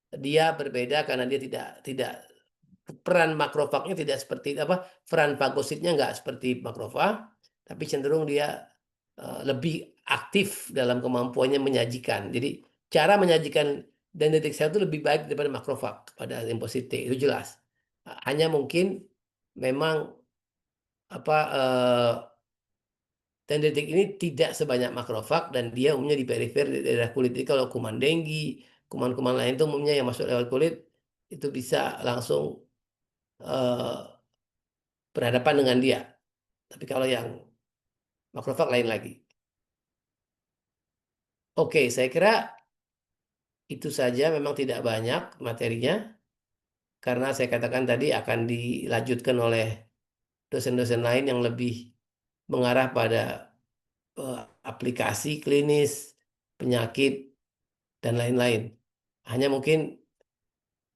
dia berbeda karena dia tidak peran makrofagnya tidak seperti apa peran fagositnya nggak seperti makrofag tapi cenderung dia lebih aktif dalam kemampuannya menyajikan. Jadi cara menyajikan dendritic cell itu lebih baik daripada makrofag pada limfosit T itu jelas. Hanya mungkin memang apa dendritik ini tidak sebanyak makrofag dan dia umumnya di perifer di daerah kulit. Jadi kalau kuman denggi, kuman-kuman lain itu umumnya yang masuk lewat kulit itu bisa langsung eh, berhadapan dengan dia. Tapi kalau yang makrofag lain lagi. Oke, saya kira itu saja memang tidak banyak materinya karena saya katakan tadi akan dilanjutkan oleh dosen-dosen lain yang lebih mengarah pada eh, aplikasi klinis, penyakit, dan lain-lain. Hanya mungkin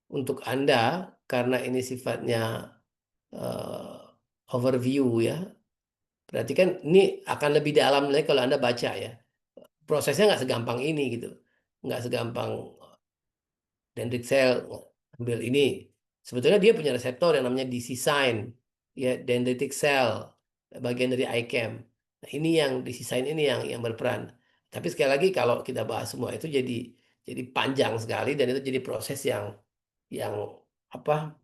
untuk Anda, karena ini sifatnya overview ya, berarti kan ini akan lebih dalam lagi kalau Anda baca ya. Prosesnya nggak segampang ini gitu. Nggak segampang dendritic cell ambil ini. Sebetulnya dia punya reseptor yang namanya DC sign, ya dendritic cell, bagian dari ICAM. Nah, ini yang DC sign ini yang berperan. Tapi sekali lagi kalau kita bahas semua itu jadi panjang sekali dan itu jadi proses yang apa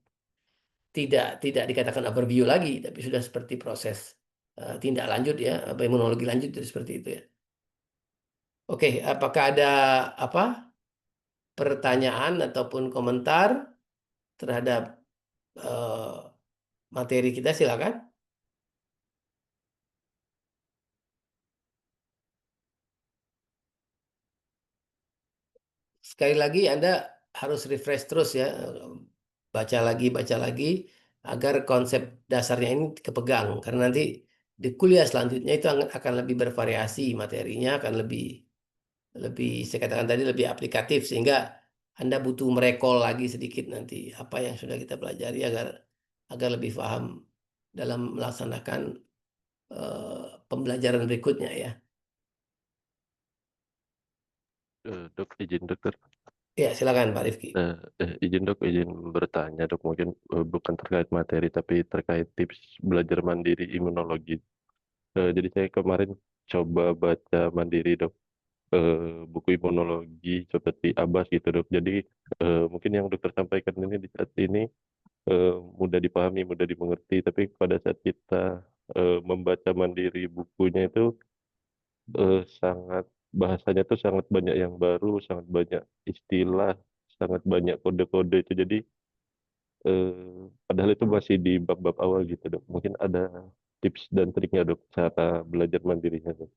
tidak dikatakan overview lagi, tapi sudah seperti proses tindak lanjut ya, apa imunologi lanjut itu seperti itu ya. Oke, apakah ada apa pertanyaan ataupun komentar terhadap eh, materi kita silakan. Sekali lagi Anda harus refresh terus ya, baca lagi agar konsep dasarnya ini kepegang karena nanti di kuliah selanjutnya itu akan lebih bervariasi materinya akan lebih lebih saya katakan tadi lebih aplikatif sehingga Anda butuh merekol lagi sedikit nanti apa yang sudah kita pelajari agar agar lebih paham dalam melaksanakan pembelajaran berikutnya ya. Dok, izin dokter. Ya, silakan Pak Rifki. Izin dok, izin bertanya dok, mungkin bukan terkait materi tapi terkait tips belajar mandiri imunologi. Jadi saya kemarin coba baca mandiri dok, buku imunologi seperti Abbas gitu dok. Jadi mungkin yang dokter sampaikan ini di saat ini mudah dipahami, mudah dimengerti. Tapi pada saat kita membaca mandiri bukunya itu sangat bahasanya tuh sangat banyak yang baru, sangat banyak istilah, sangat banyak kode-kode itu. Jadi padahal itu masih di bab-bab awal gitu dok. Mungkin ada tips dan triknya dok cara belajar mandirinya dok.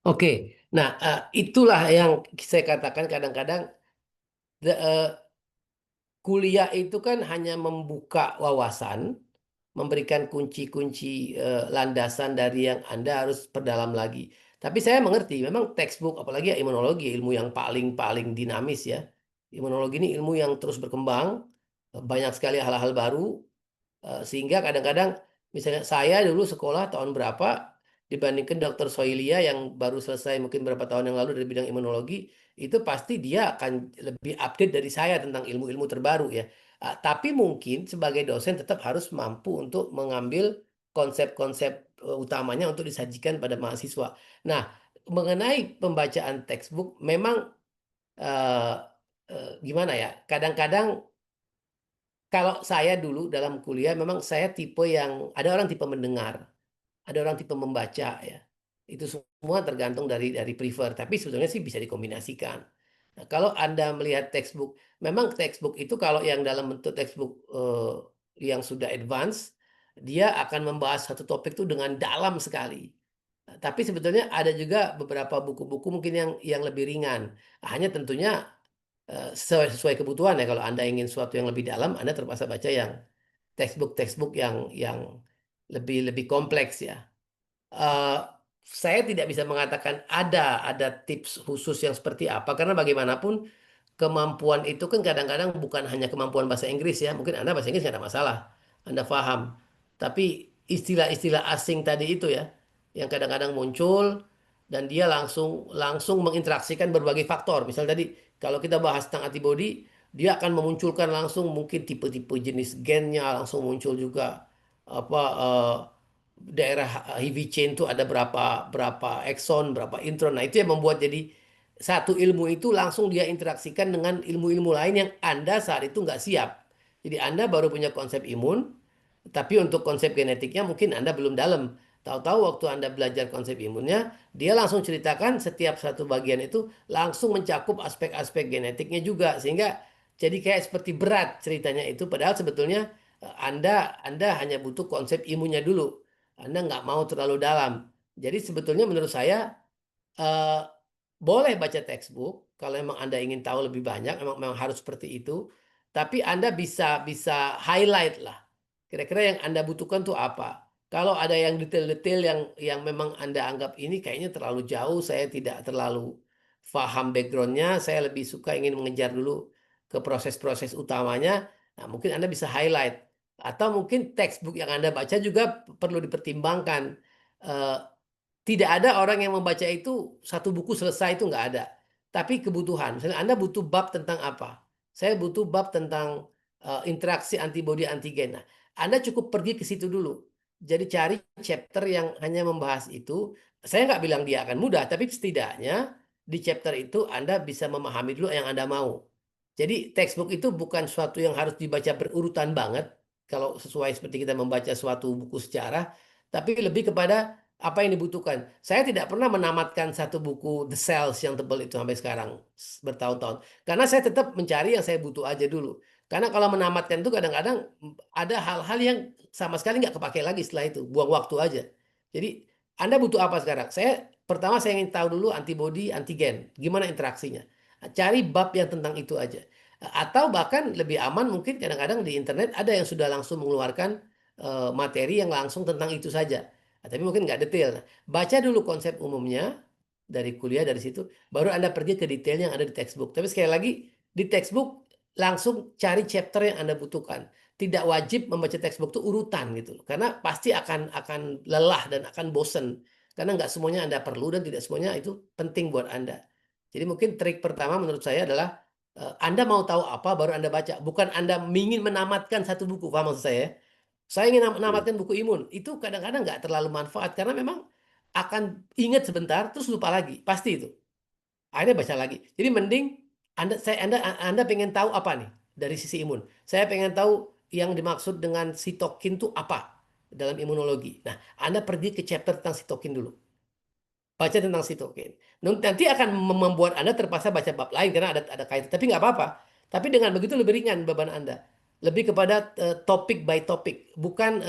Oke, nah itulah yang saya katakan kadang-kadang kuliah itu kan hanya membuka wawasan, memberikan kunci-kunci landasan dari yang Anda harus perdalam lagi. Tapi saya mengerti, memang textbook, apalagi ya imunologi, ilmu yang paling-paling dinamis ya. Imunologi ini ilmu yang terus berkembang, banyak sekali hal-hal baru, sehingga kadang-kadang misalnya saya dulu sekolah tahun berapa dibandingkan Dokter Soilia yang baru selesai mungkin berapa tahun yang lalu dari bidang imunologi, itu pasti dia akan lebih update dari saya tentang ilmu-ilmu terbaru ya. Tapi mungkin sebagai dosen tetap harus mampu untuk mengambil konsep-konsep utamanya untuk disajikan pada mahasiswa. Nah, mengenai pembacaan textbook memang eh, gimana ya? Kadang-kadang kalau saya dulu dalam kuliah memang saya tipe yang ada orang tipe mendengar, ada orang tipe membaca ya. Itu semua tergantung dari prefer, tapi sebetulnya sih bisa dikombinasikan. Nah, kalau Anda melihat textbook, memang textbook itu kalau yang dalam bentuk textbook yang sudah advance, dia akan membahas satu topik itu dengan dalam sekali. Nah, tapi sebetulnya ada juga beberapa buku-buku mungkin yang lebih ringan. Hanya tentunya sesuai kebutuhan ya. Kalau Anda ingin sesuatu yang lebih dalam, Anda terpaksa baca yang textbook yang lebih lebih kompleks ya. Eh, saya tidak bisa mengatakan ada tips khusus yang seperti apa karena bagaimanapun kemampuan itu kan kadang-kadang bukan hanya kemampuan bahasa Inggris ya. Mungkin Anda bahasa Inggris nggak ada masalah, Anda paham. Tapi istilah-istilah asing tadi itu ya, yang kadang-kadang muncul dan dia langsung langsung menginteraksikan berbagai faktor. Misal tadi kalau kita bahas tentang antibody, dia akan memunculkan langsung mungkin tipe-tipe jenis gennya langsung muncul juga apa daerah heavy chain itu ada berapa berapa ekson, berapa intron. Nah, itu yang membuat jadi satu ilmu itu langsung dia interaksikan dengan ilmu-ilmu lain yang Anda saat itu nggak siap. Jadi Anda baru punya konsep imun, tapi untuk konsep genetiknya mungkin Anda belum dalam. Tahu-tahu waktu Anda belajar konsep imunnya, dia langsung ceritakan setiap satu bagian itu langsung mencakup aspek-aspek genetiknya juga. Sehingga jadi kayak seperti berat ceritanya itu. Padahal sebetulnya Anda hanya butuh konsep imunnya dulu. Anda nggak mau terlalu dalam. Jadi sebetulnya menurut saya eh, boleh baca textbook kalau memang Anda ingin tahu lebih banyak, memang harus seperti itu. Tapi Anda bisa bisa highlight lah. Kira-kira yang Anda butuhkan tuh apa? Kalau ada yang detail-detail yang memang Anda anggap ini kayaknya terlalu jauh, saya tidak terlalu paham backgroundnya, saya lebih suka ingin mengejar dulu ke proses-proses utamanya. Nah, mungkin Anda bisa highlight. Atau mungkin textbook yang Anda baca juga perlu dipertimbangkan. Eh, Tidak ada orang yang membaca itu satu buku selesai itu nggak ada. Tapi kebutuhan, misalnya Anda butuh bab tentang apa? Saya butuh bab tentang interaksi antibodi antigen. Nah, Anda cukup pergi ke situ dulu. Jadi cari chapter yang hanya membahas itu. Saya nggak bilang dia akan mudah, tapi setidaknya di chapter itu Anda bisa memahami dulu yang Anda mau. Jadi textbook itu bukan suatu yang harus dibaca berurutan banget. Kalau sesuai seperti kita membaca suatu buku sejarah, tapi lebih kepada apa yang dibutuhkan. Saya tidak pernah menamatkan satu buku The Cells yang tebal itu sampai sekarang bertahun-tahun. Karena saya tetap mencari yang saya butuh aja dulu. Karena kalau menamatkan itu kadang-kadang ada hal-hal yang sama sekali nggak kepake lagi setelah itu, buang waktu aja. Jadi Anda butuh apa sekarang? Pertama saya ingin tahu dulu antibodi, antigen, gimana interaksinya. Cari bab yang tentang itu aja. Atau bahkan lebih aman mungkin kadang-kadang di internet ada yang sudah langsung mengeluarkan materi yang langsung tentang itu saja. Tapi mungkin nggak detail. Nah, baca dulu konsep umumnya dari kuliah dari situ, baru Anda pergi ke detail yang ada di textbook. Tapi sekali lagi di textbook langsung cari chapter yang Anda butuhkan. Tidak wajib membaca textbook itu urutan gitu, karena pasti akan lelah dan akan bosen. Karena nggak semuanya Anda perlu dan tidak semuanya itu penting buat Anda. Jadi mungkin trik pertama menurut saya adalah Anda mau tahu apa baru Anda baca, bukan Anda ingin menamatkan satu buku, paham maksud saya? Saya ingin Iya. menamatkan buku imun. Itu kadang-kadang nggak terlalu manfaat karena memang akan ingat sebentar terus lupa lagi. Pasti itu. Akhirnya baca lagi. Jadi mending Anda pengen tahu apa nih dari sisi imun. Saya pengen tahu yang dimaksud dengan sitokin itu apa dalam imunologi. Nah, Anda pergi ke chapter tentang sitokin dulu. baca tentang sitokin. Nanti akan membuat Anda terpaksa baca bab lain karena ada kaitan. Tapi nggak apa-apa. Tapi dengan begitu lebih ringan beban Anda. Lebih kepada topik by topik, bukan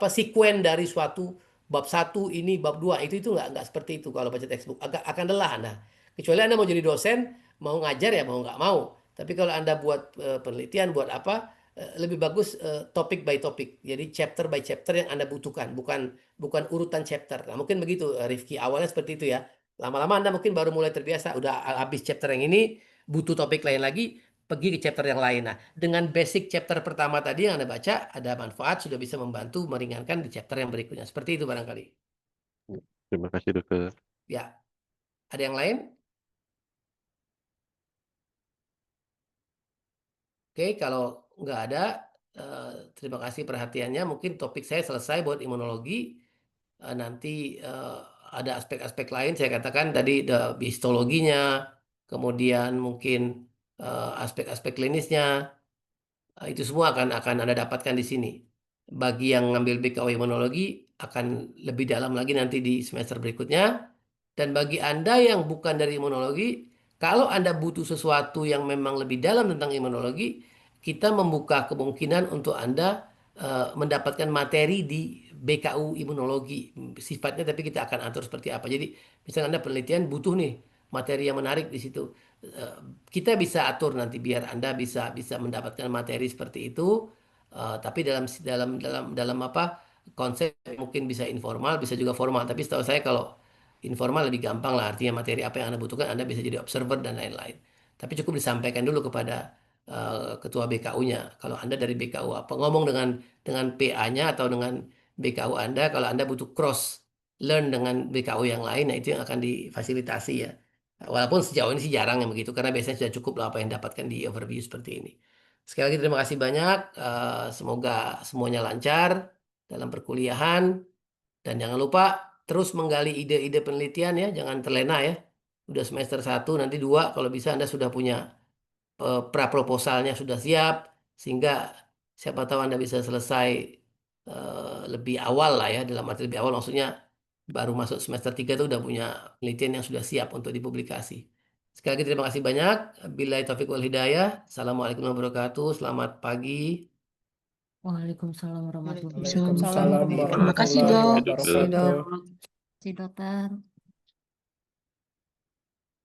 sekuen dari suatu bab satu ini bab dua itu nggak seperti itu kalau baca textbook. Agak akan lelah Anda. Kecuali Anda mau jadi dosen, mau ngajar ya mau nggak mau. Tapi kalau Anda buat penelitian, buat apa, lebih bagus topik by topik. Jadi chapter by chapter yang Anda butuhkan, bukan urutan chapter. Nah, mungkin begitu Rifki. Awalnya seperti itu ya. Lama-lama Anda mungkin baru mulai terbiasa. Udah habis chapter yang ini, butuh topik lain lagi, pergi ke chapter yang lain. Nah, dengan basic chapter pertama tadi yang Anda baca, ada manfaat, sudah bisa membantu meringankan di chapter yang berikutnya. Seperti itu barangkali. Terima kasih dokter. Ya, ada yang lain? Oke, kalau nggak ada, terima kasih perhatiannya. Mungkin topik saya selesai buat imunologi. Nanti ada aspek-aspek lain saya katakan tadi ada histologinya, kemudian mungkin aspek-aspek klinisnya, itu semua akan Anda dapatkan di sini. Bagi yang ngambil BKW Imunologi akan lebih dalam lagi nanti di semester berikutnya. Dan bagi Anda yang bukan dari imunologi, kalau Anda butuh sesuatu yang memang lebih dalam tentang imunologi, kita membuka kemungkinan untuk Anda mendapatkan materi di BKU Imunologi. Sifatnya tapi kita akan atur seperti apa. Jadi misalnya Anda penelitian butuh nih materi yang menarik di situ. Eh, Kita bisa atur nanti biar Anda bisa bisa mendapatkan materi seperti itu. Tapi dalam dalam dalam dalam apa konsep mungkin bisa informal, bisa juga formal. Tapi setahu saya kalau informal lebih gampang lah, artinya materi apa yang Anda butuhkan, Anda bisa jadi observer dan lain-lain. Tapi cukup disampaikan dulu kepada ketua BKU-nya. Kalau Anda dari BKU apa, ngomong dengan PA-nya atau dengan BKU Anda, kalau Anda butuh cross learn dengan BKU yang lain, nah itu yang akan difasilitasi ya. Walaupun sejauh ini sih jarang yang begitu, karena biasanya sudah cukup lah apa yang dapatkan di overview seperti ini. Sekali lagi terima kasih banyak. Semoga semuanya lancar dalam perkuliahan. Dan jangan lupa terus menggali ide-ide penelitian ya, jangan terlena ya. Udah semester 1, nanti 2 kalau bisa Anda sudah punya pra-proposalnya sudah siap, sehingga siapa tahu Anda bisa selesai lebih awal lah ya, dalam arti lebih awal maksudnya baru masuk semester 3 itu udah punya penelitian yang sudah siap untuk dipublikasi. Sekali lagi terima kasih banyak. Billahi taufiq wal hidayah. Assalamualaikum warahmatullahi wabarakatuh. Selamat pagi. Waalaikumsalam warahmatullahi Waalaikumsalam wabarakatuh. warahmatullahi Terima kasih, wabarakatuh. Dok. Terima kasih, Dok. Terima kasih, Dokter.